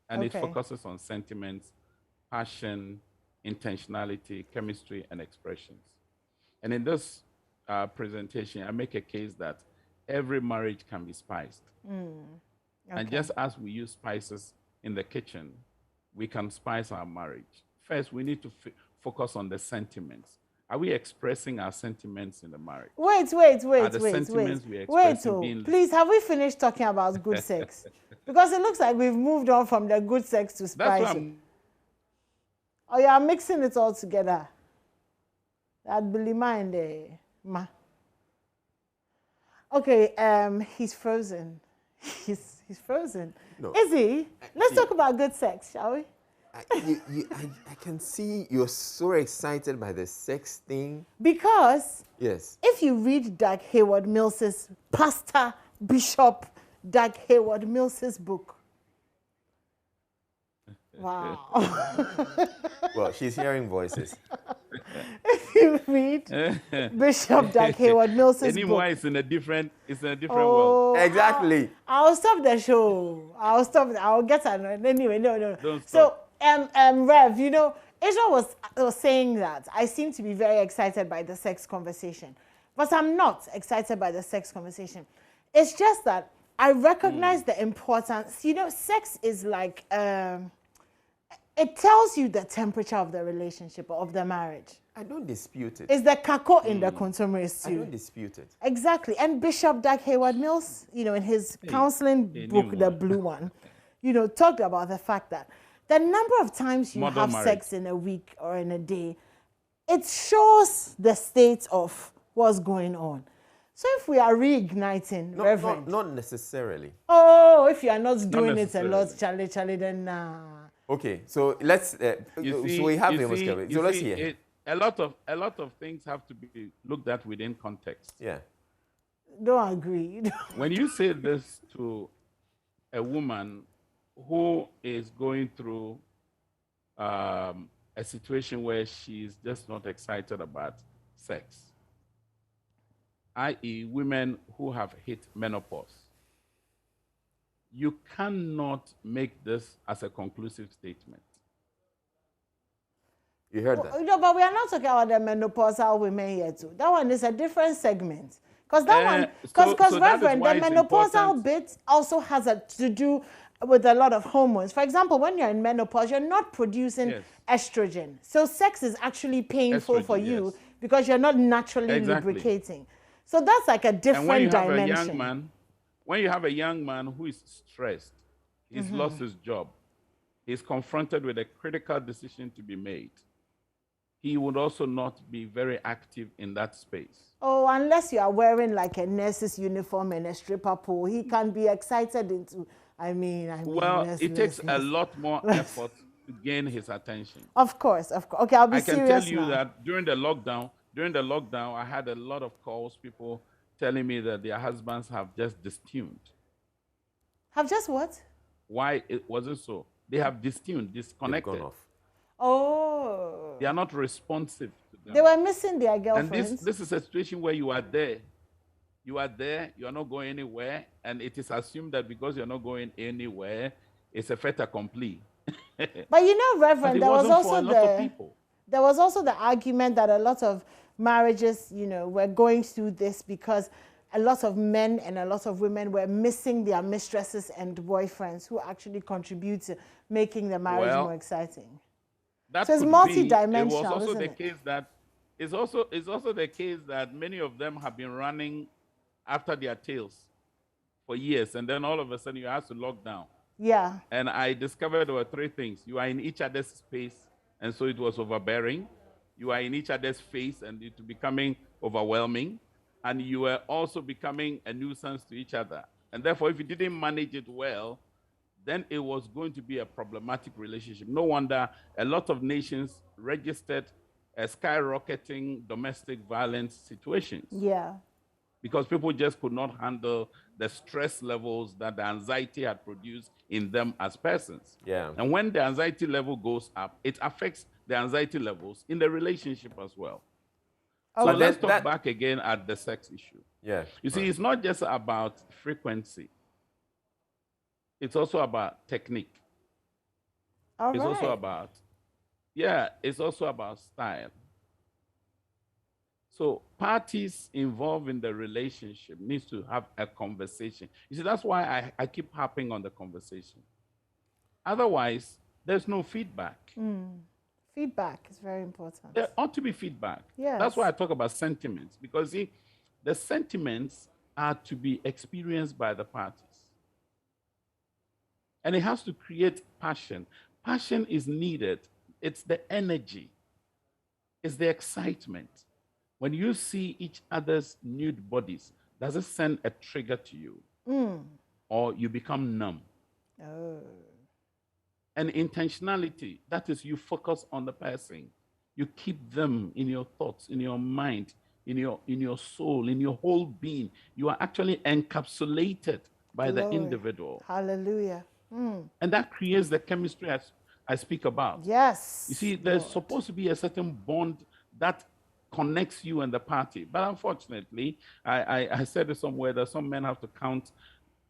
S1: and it focuses on sentiments, passion, intentionality, chemistry, and expressions. And in this presentation, I make a case that every marriage can be spiced. And just as we use spices in the kitchen, we can spice our marriage. First, we need to focus on the sentiments. Are we expressing our sentiments in the marriage?
S3: Wait. Please, have we finished talking about good sex? Because it looks like we've moved on from the good sex to spice. Or you are mixing it all together. That Billy mind, ma. Okay, he's frozen. He's frozen.
S15: No.
S3: Is he? Let's talk about good sex, shall we?
S15: I can see you're so excited by the sex thing.
S3: Because
S15: yes,
S3: if you read Doug Hayward Mills's Pastor Bishop Doug Hayward Mills's book, wow.
S15: Well, she's hearing voices.
S3: If you read Bishop Doug Hayward Mills's book,
S1: it's in a different world.
S15: Exactly.
S3: I'll stop the show. I'll get annoyed. Anyway, no.
S1: Don't
S3: stop. So, Rev, you know, Israel was saying that I seem to be very excited by the sex conversation, but I'm not excited by the sex conversation. It's just that I recognize the importance. You know, sex is like, it tells you the temperature of the relationship or of the marriage.
S15: I don't dispute it.
S3: It's the kako in the consumer stew.
S15: I don't dispute it.
S3: Exactly. And Bishop Doug Hayward Mills, you know, in his counseling book, the blue one, you know, talked about the fact that the number of times you have sex in a week or in a day, it shows the state of what's going on. So if we are reigniting, Reverend.
S15: Not necessarily.
S3: Oh, if you are not doing it a lot, Charlie, then nah.
S15: Okay, so let's. So we have the so let's hear.
S1: A lot of things have to be looked at within context.
S15: Yeah.
S3: Don't agree.
S1: When you say this to a woman who is going through a situation where she's just not excited about sex, i.e., women who have hit menopause, you cannot make this as a conclusive statement.
S15: You heard that?
S3: No, but we are not talking about the menopausal women here too. That one is a different segment. Because that one, because Reverend, the menopausal bit also has to do with a lot of hormones. For example, when you're in menopause, you're not producing estrogen. So sex is actually painful for you because you're not naturally lubricating. So that's like a different dimension.
S1: When you have a young man who is stressed, he's lost his job, he's confronted with a critical decision to be made, he would also not be very active in that space.
S3: Oh, unless you are wearing like a nurse's uniform and a stripper pole, he can be excited into,
S1: well, it takes a lot more effort to gain his attention.
S3: Of course. Okay, I'll be serious now.
S1: I can tell you that during the lockdown, I had a lot of calls, people telling me that their husbands have just distuned.
S3: Have just what?
S1: Why it wasn't so? They have distuned, disconnected.
S15: They've gone off.
S3: Oh.
S1: They are not responsive to them.
S3: They were missing their girlfriends.
S1: And this is a situation where you are there. You are there, you are not going anywhere, and it is assumed that because you're not going anywhere, it's a fait accompli.
S3: But you know, Reverend, there was also the argument that a lot of marriages, you know, were going through this because a lot of men and a lot of women were missing their mistresses and boyfriends who actually contribute to making the marriage more exciting.
S1: That
S3: So it's
S1: could
S3: multi-dimensional,
S1: be. It was also
S3: isn't
S1: the
S3: it?
S1: case that it's also the case that many of them have been running after their tails for years, and then all of a sudden you have to lock down.
S3: Yeah.
S1: And I discovered there were three things. You are in each other's space, and so it was overbearing. You are in each other's face, and it becoming overwhelming. And you were also becoming a nuisance to each other. And therefore, if you didn't manage it well, then it was going to be a problematic relationship. No wonder a lot of nations registered a skyrocketing domestic violence situations.
S3: Yeah.
S1: Because people just could not handle the stress levels that the anxiety had produced in them as persons.
S15: Yeah.
S1: And when the anxiety level goes up, it affects the anxiety levels in the relationship as well. So let's talk back again at the sex issue.
S15: Yeah.
S1: You see, it's not just about frequency. It's also about technique. It's also about, it's also about style. So parties involved in the relationship needs to have a conversation. You see, that's why I keep harping on the conversation. Otherwise, there's no feedback.
S3: Feedback is very important.
S1: There ought to be feedback.
S3: Yes.
S1: That's why I talk about sentiments, because see, the sentiments are to be experienced by the parties. And it has to create passion. Passion is needed. It's the energy. It's the excitement. When you see each other's nude bodies, does it send a trigger to you? Or you become numb?
S3: Oh.
S1: And intentionality, that is, you focus on the person. You keep them in your thoughts, in your mind, in your soul, in your whole being. You are actually encapsulated by the individual.
S3: Hallelujah.
S1: And that creates the chemistry I speak about.
S3: Yes.
S1: You see, there's supposed to be a certain bond that connects you and the party. But unfortunately, I said it somewhere that some men have to count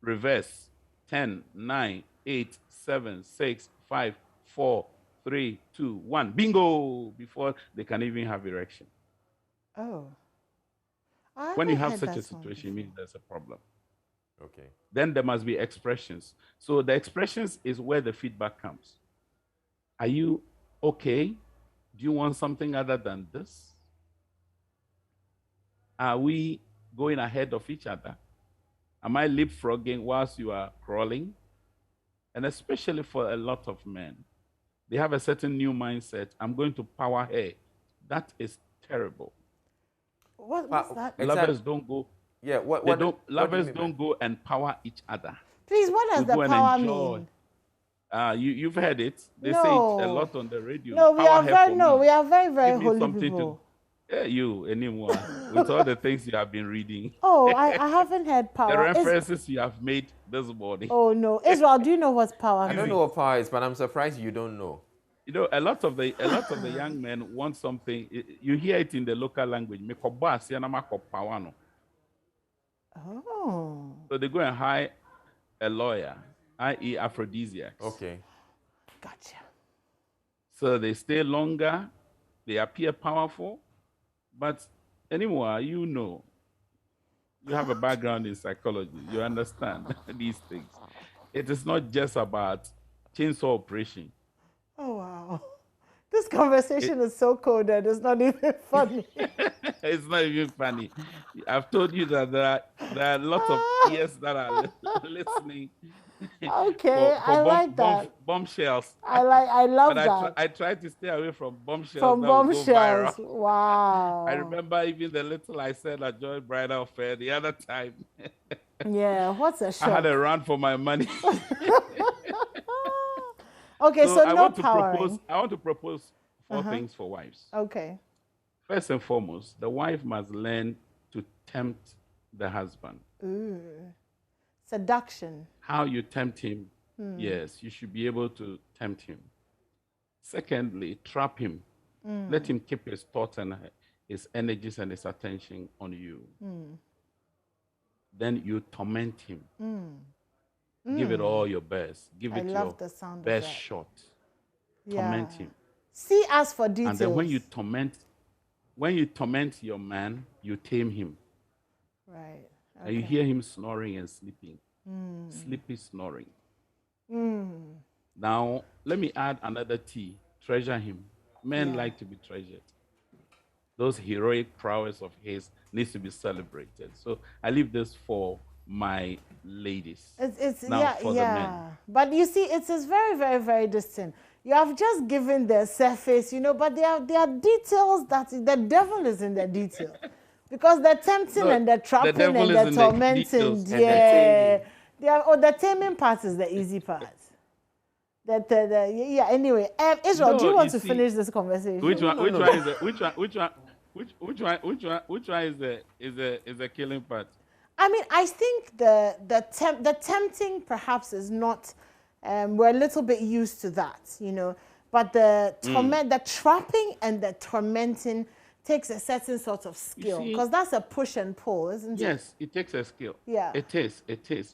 S1: reverse 10, 9, 8, 7, 6, 5, 4, 3, 2, 1. Bingo! Before they can even have erection.
S3: Oh.
S1: When you have such a situation, it means there's a problem.
S15: Okay.
S1: Then there must be expressions. So the expressions is where the feedback comes. Are you okay? Do you want something other than this? Are we going ahead of each other? Am I leapfrogging whilst you are crawling? And especially for a lot of men, they have a certain new mindset. I'm going to power her. That is terrible.
S3: What's that?
S1: Lovers don't go.
S15: Yeah,
S1: lovers don't go and power each other.
S3: Please, what does the power mean?
S1: You've heard it. They say it a lot on the radio.
S3: No, we are very, very holy people.
S1: Yeah, you anymore with all the things you have been reading.
S3: Oh, I haven't heard power.
S1: The references you have made this morning.
S3: Oh no, Israel, do you know what power means?
S15: I don't know what power is, but I'm surprised you don't know.
S1: You know, a lot of the young men want something. You hear it in the local language.
S3: Oh.
S1: So they go and hire a lawyer, i.e. aphrodisiacs.
S15: Okay.
S3: Gotcha.
S1: So they stay longer, they appear powerful, but anymore, you know, you have a background in psychology, you understand these things. It is not just about chainsaw operation.
S3: Oh, wow. This conversation is so coded, it's not even funny.
S1: It's not even funny. I've told you that there are lots of ears that are listening.
S3: Okay, I like that.
S1: Bombshells.
S3: I love that.
S1: I try to stay away from bombshells.
S3: From bombshells. Wow.
S1: I remember even the little I said at Joy Bridal Fair the other time.
S3: Yeah, what's a shock?
S1: I had a run for my money.
S3: Okay, so no powering.
S1: I want to propose four things for wives.
S3: Okay.
S1: First and foremost, the wife must learn to tempt the husband.
S3: Ooh. Seduction.
S1: How you tempt him, yes, you should be able to tempt him. Secondly, trap him. Let him keep his thoughts and his energies and his attention on you. Then you torment him. Give it all your best. Give it your best shot. Torment him.
S3: See us for details.
S1: And then when you torment your man, you tame him.
S3: Right.
S1: And you hear him snoring and sleeping.
S3: Mm.
S1: Sleepy snoring.
S3: Mm.
S1: Now, let me add another T. Treasure him. Men like to be treasured. Those heroic prowess of his needs to be celebrated. So I leave this for my ladies.
S3: It's
S1: now for the men.
S3: But you see, it's very, very, very distinct. You have just given the surface, but there are details that the devil is in the detail. Because the tempting and the trapping and the tormenting, the taming part is the easy part. Anyway, Israel, do you want to finish this conversation?
S1: Which one is the killing part?
S3: I mean, I think the tempting perhaps is not. We're a little bit used to that, But the the trapping and the tormenting takes a certain sort of skill, because that's a push and pull, isn't it?
S1: Yes, it takes a skill.
S3: Yeah,
S1: it is.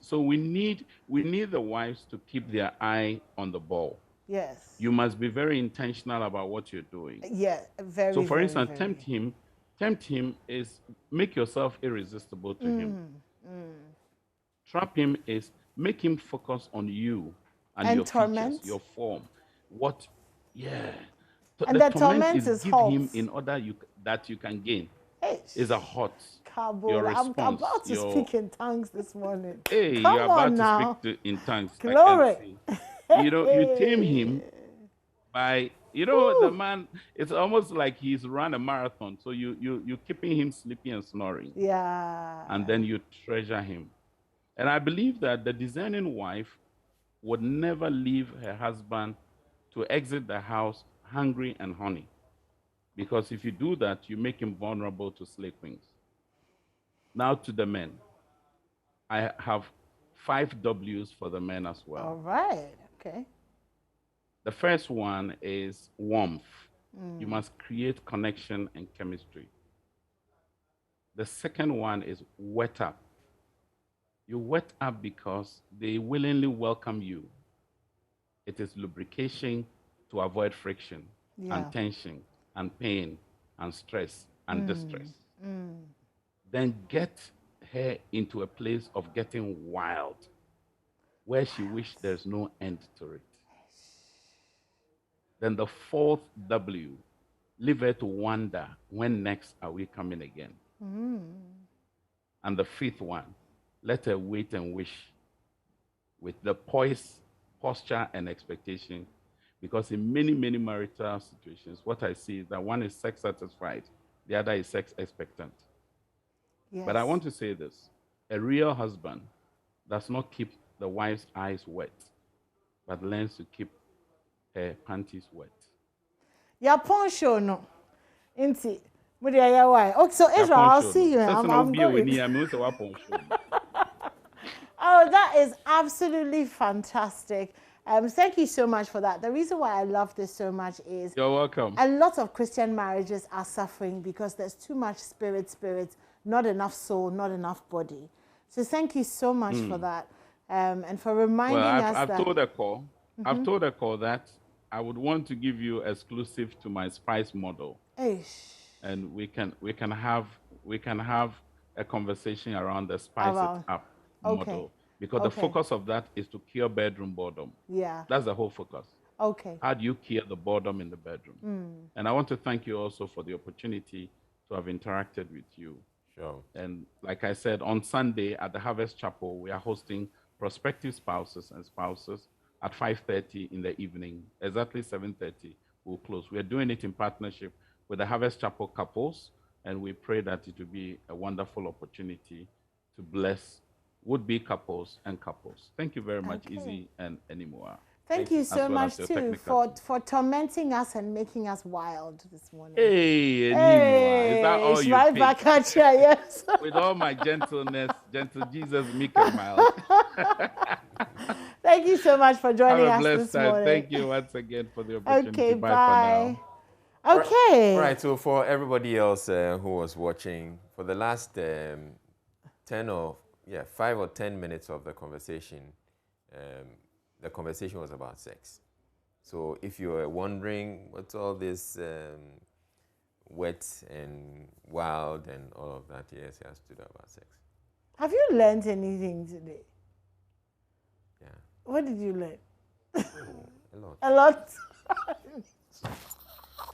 S1: So we need the wives to keep their eye on the ball.
S3: Yes.
S1: You must be very intentional about what you're doing.
S3: Yeah, very.
S1: So, for
S3: very,
S1: instance,
S3: very.
S1: tempt him is make yourself irresistible to him. Trap him is make him focus on you and your
S3: torment?
S1: features, your form. What? Yeah.
S3: And the torment is
S1: give
S3: hot.
S1: him in order that you can gain. Is a hot.
S3: Kabul, I'm about to speak in tongues this morning.
S1: Hey,
S3: Come
S1: you're about
S3: on now.
S1: to speak in tongues.
S3: Glory.
S1: You tame him by, the man, it's almost like he's run a marathon. So you're keeping him sleepy and snoring.
S3: Yeah.
S1: And then you treasure him. And I believe that the discerning wife would never leave her husband to exit the house hungry and horny. Because if you do that, you make him vulnerable to slay queens. Now to the men. I have 5 W's for the men as well.
S3: All right. Okay.
S1: The first one is warmth. You must create connection and chemistry. The second one is wet up. You wet up because they willingly welcome you. It is lubrication to avoid friction and tension and pain and stress and distress. Then get her into a place of getting wild, where she wishes there's no end to it. Then the 4th W, leave her to wonder, when next are we coming again? And the 5th one, let her wait and wish with the poise, posture, and expectation. Because in many, many marital situations, what I see is that one is sex satisfied, the other is sex expectant.
S3: Yes.
S1: But I want to say this. A real husband does not keep the wife's eyes wet, but learns to keep her panties wet.
S3: Yeah, poncho no. Inti. Okay, so Israel, I'll see you. I'm going. Oh, that is absolutely fantastic. Thank you so much for that. The reason why I love this so much is
S1: you're welcome.
S3: A lot of Christian marriages are suffering because there's too much spirit, not enough soul, not enough body. So thank you so much for that, and for reminding us that.
S1: I've told a call. I've told a call that I would want to give you exclusive to my spice model.
S3: Eish.
S1: And we can have a conversation around the spice it up model. Because the focus of that is to cure bedroom boredom.
S3: Yeah.
S1: That's the whole focus.
S3: Okay.
S1: How do you cure the boredom in the bedroom? And I want to thank you also for the opportunity to have interacted with you.
S15: Sure.
S1: And like I said, on Sunday at the Harvest Chapel, we are hosting prospective spouses and spouses at 5:30 in the evening. Exactly 7:30, we'll close. We are doing it in partnership with the Harvest Chapel couples, and we pray that it will be a wonderful opportunity to bless would-be couples and couples. Thank you very much, Izzy and Enimua.
S3: Thank you so much too for tormenting us and making us wild this morning.
S1: Hey, Enimua, is that all
S3: it's
S1: you
S3: right
S1: pick?
S3: back at you, yes.
S1: With all my gentleness, gentle Jesus, meek and mild.
S3: Thank you so much for joining us this morning.
S1: Thank you once again for the opportunity.
S3: Okay,
S1: bye.
S3: bye.
S1: For now.
S3: Okay.
S15: All right, so for everybody else who was watching, for the last 5 or 10 minutes of the conversation was about sex. So if you're wondering what's all this wet and wild and all of that, yes, it has to do about sex.
S3: Have you learned anything today?
S15: Yeah.
S3: What did you learn?
S15: A lot.
S3: A lot.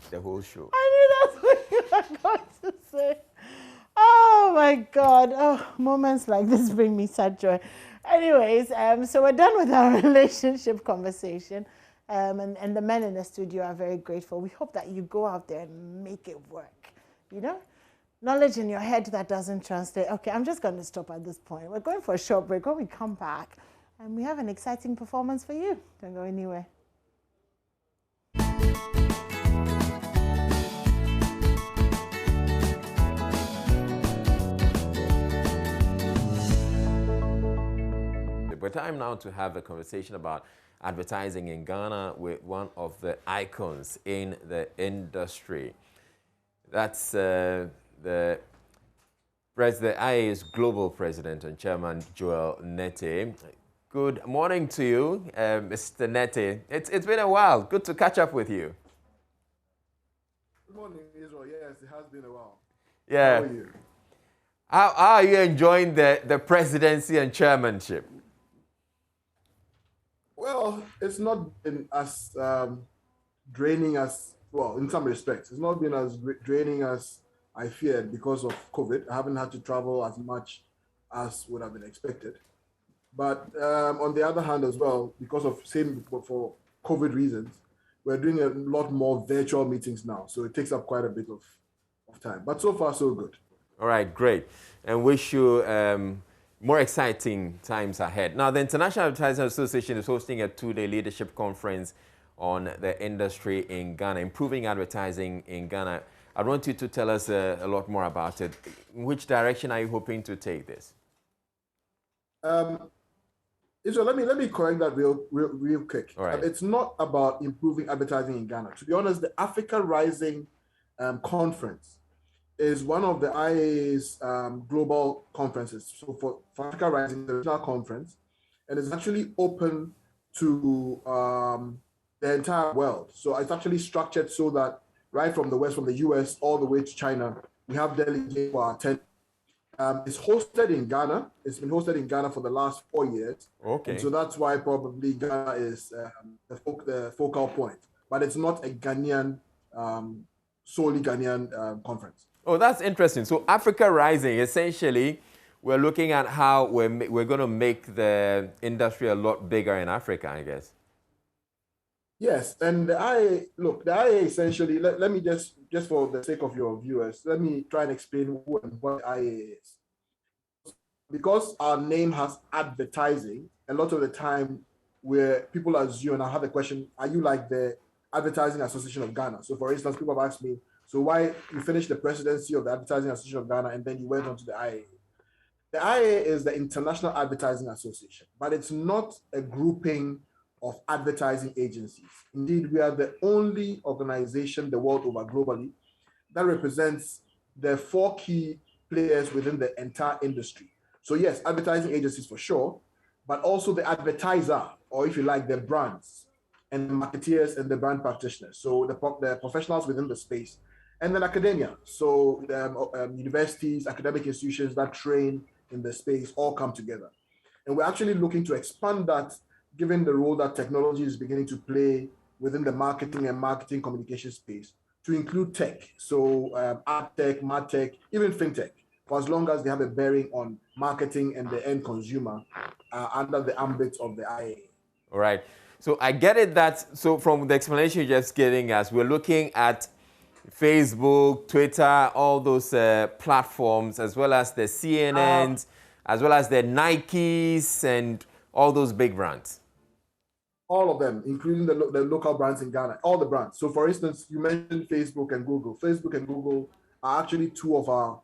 S15: The whole show.
S3: I knew that's what you were going to say. Oh my God. Oh, moments like this bring me such joy. Anyways, so we're done with our relationship conversation. And the men in the studio are very grateful. We hope that you go out there and make it work. You know? Knowledge in your head that doesn't translate. Okay, I'm just going to stop at this point. We're going for a short break. When we come back, and we have an exciting performance for you. Don't go anywhere.
S15: But time now to have a conversation about advertising in Ghana with one of the icons in the industry. That's the IA's global president and chairman, Joel Nete. Good morning to you, Mr. Nete. It's been a while. Good to catch up with you.
S2: Good morning, Israel. Yes, it has been a while.
S15: Yeah.
S2: How are you?
S15: How are you enjoying the presidency and chairmanship?
S2: Well, it's not been as draining as, well, in some respects, it's not been as draining as I feared because of COVID. I haven't had to travel as much as would have been expected. But on the other hand as well, because of for COVID reasons, we're doing a lot more virtual meetings now. So it takes up quite a bit of time. But so far, so good.
S15: All right, great. And wish you more exciting times ahead. Now, the International Advertising Association is hosting a two-day leadership conference on the industry in Ghana, improving advertising in Ghana. I want you to tell us a lot more about it. In which direction are you hoping to take this?
S2: So let me correct that real quick.
S15: All right.
S2: It's not about improving advertising in Ghana. To be honest, the Africa Rising conference is one of the IA's global conferences. So for Africa Rising, the regional conference, and it's actually open to the entire world. So it's actually structured so that right from the West, from the US, all the way to China, we have delegates for our 10. It's hosted in Ghana. It's been hosted in Ghana for the last 4 years.
S15: Okay.
S2: And so that's why probably Ghana is the focal point. But it's not a Ghanaian, solely Ghanaian conference.
S15: Oh, that's interesting. So Africa Rising, essentially, we're looking at how we're going to make the industry a lot bigger in Africa, I guess.
S2: Yes, and the IA essentially, let me just for the sake of your viewers, let me try and explain who and what the IA is. Because our name has advertising, a lot of the time where people assume, and I have a question, are you like the Advertising Association of Ghana? So for instance, people have asked me, so why you finished the presidency of the Advertising Association of Ghana and then you went on to the IA? The IA is the International Advertising Association, but it's not a grouping of advertising agencies. Indeed, we are the only organization the world over globally that represents the 4 key players within the entire industry. So yes, advertising agencies for sure, but also the advertiser, or if you like, the brands and the marketeers and the brand practitioners. So the professionals within the space, and then academia. So universities, academic institutions that train in the space all come together. And we're actually looking to expand that, given the role that technology is beginning to play within the marketing and marketing communication space, to include tech. So ad tech, mad tech, even fintech, for as long as they have a bearing on marketing and the end consumer under the ambit of the IA.
S15: All right. So I get it that, so from the explanation you're just giving us, we're looking at Facebook, Twitter, all those platforms, as well as the CNNs, as well as the Nikes and all those big brands.
S2: All of them, including the local brands in Ghana, all the brands. So for instance, you mentioned Facebook and Google. Facebook and Google are actually 2 of our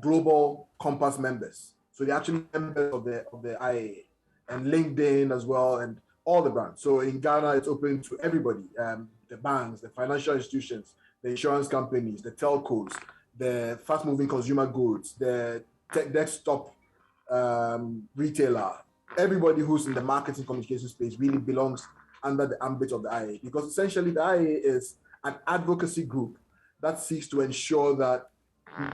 S2: global Compass members. So they're actually members of the IA, and LinkedIn as well, and all the brands. So in Ghana, it's open to everybody, the banks, the financial institutions, the insurance companies, the telcos, the fast-moving consumer goods, the desktop retailer. Everybody who's in the marketing communication space really belongs under the ambit of the IA, because essentially the IA is an advocacy group that seeks to ensure that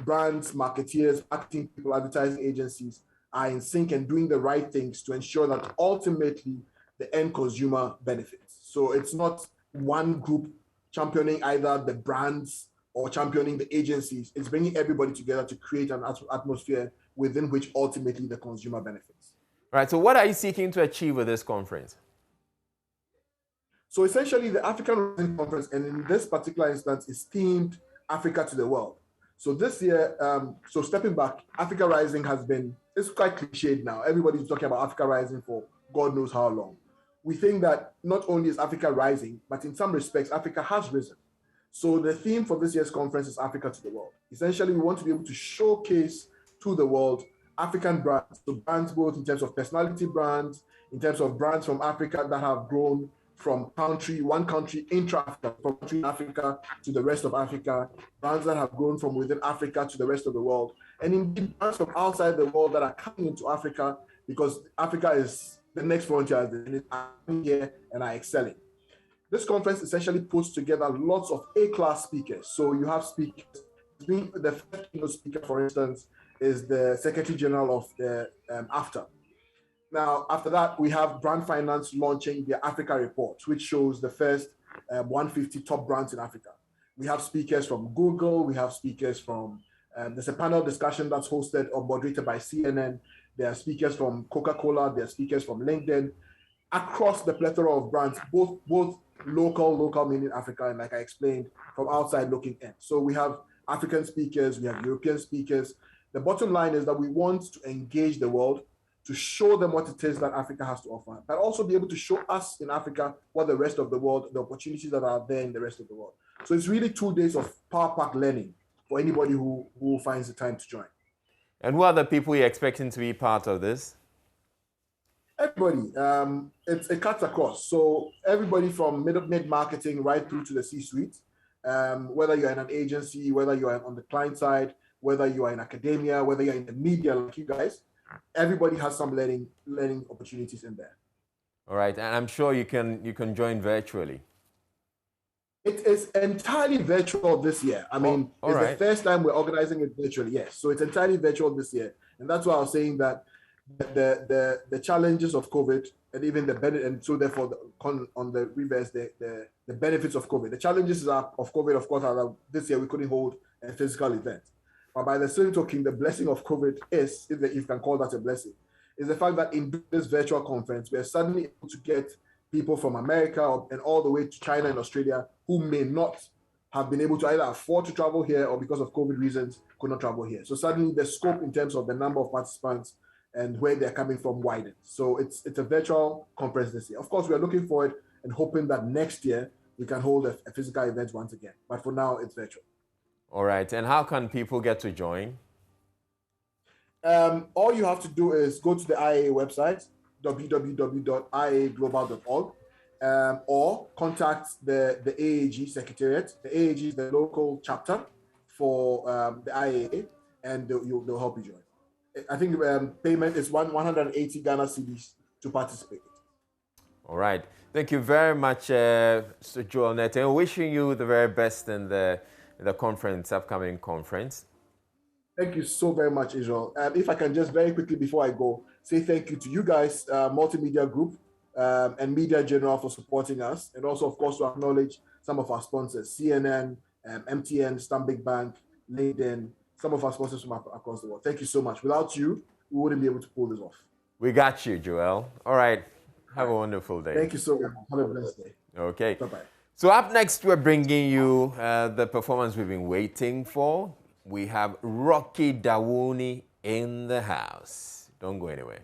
S2: brands, marketeers, marketing people, advertising agencies are in sync and doing the right things to ensure that ultimately the end consumer benefits. So it's not one group championing either the brands or championing the agencies. It's bringing everybody together to create an atmosphere within which ultimately the consumer benefits.
S15: Right, so what are you seeking to achieve with this conference?
S2: So essentially the African Rising Conference, and in this particular instance, is themed Africa to the world. So this year, so stepping back, Africa Rising has been, it's quite cliched now. Everybody's talking about Africa Rising for God knows how long. We think that not only is Africa rising, but in some respects, Africa has risen. So the theme for this year's conference is Africa to the world. Essentially, we want to be able to showcase to the world African brands. So brands both in terms of personality brands, in terms of brands from Africa that have grown from one country intra-Africa, from country in Africa to the rest of Africa, brands that have grown from within Africa to the rest of the world, and indeed brands from outside the world that are coming into Africa because Africa is the next frontier and are here and are excelling. This conference essentially puts together lots of A-class speakers. So you have speakers. The first keynote speaker, for instance, is the Secretary General of the AFTA. Now, after that, we have Brand Finance launching the Africa Report, which shows the first 150 top brands in Africa. We have speakers from Google. We have speakers from, there's a panel discussion that's hosted or moderated by CNN. There are speakers from Coca-Cola. There are speakers from LinkedIn. Across the plethora of brands, both local meaning Africa, and like I explained, from outside looking in. So we have African speakers, we have European speakers. The bottom line is that we want to engage the world, to show them what it is that Africa has to offer, but also be able to show us in Africa what the rest of the world, the opportunities that are there in the rest of the world. So it's really 2 days of power-packed learning for anybody who finds the time to join.
S15: And who are the people you're expecting to be part of this?
S2: Everybody. It cuts across. So everybody from mid-marketing right through to the C-suite, whether you're in an agency, whether you're on the client side, whether you are in academia, whether you're in the media like you guys, everybody has some learning opportunities in there.
S15: All right, and I'm sure you can join virtually.
S2: It is entirely virtual this year. I mean, it's the first time we're organizing it virtually, yes. So it's entirely virtual this year. And that's why I was saying that the challenges of COVID and even the benefit, and so therefore on the reverse, the benefits of COVID. The challenges of COVID, of course, are that this year we couldn't hold a physical event. But by the same token, the blessing of COVID is, if you can call that a blessing, is the fact that in this virtual conference, we are suddenly able to get people from America and all the way to China and Australia who may not have been able to either afford to travel here or because of COVID reasons could not travel here. So suddenly the scope in terms of the number of participants and where they're coming from widens. So it's a virtual conference this year. Of course, we are looking forward and hoping that next year we can hold a physical event once again. But for now, it's virtual.
S15: All right. And how can people get to join?
S2: All you have to do is go to the IAA website, www.iaglobal.org, or contact the AAG Secretariat. The AAG is the local chapter for the IAA, and they'll help you join. I think payment is 180 Ghana cedis to participate.
S15: All right. Thank you very much, Sir Joel Nete, and wishing you the very best in the upcoming conference.
S2: Thank you so very much, Israel. If I can just very quickly before I go, say thank you to you guys, Multimedia Group and Media General for supporting us, and also, of course, to acknowledge some of our sponsors, CNN, MTN, Stanbic Bank, LinkedIn, some of our sponsors from across the world. Thank you so much. Without you, we wouldn't be able to pull this off.
S15: We got you, Joel. All right. Have a wonderful day.
S2: Thank you so much. Have a blessed day.
S15: Okay.
S2: Bye-bye.
S15: So up next, we're bringing you the performance we've been waiting for. We have Rocky Dawuni in the house. Don't go anywhere.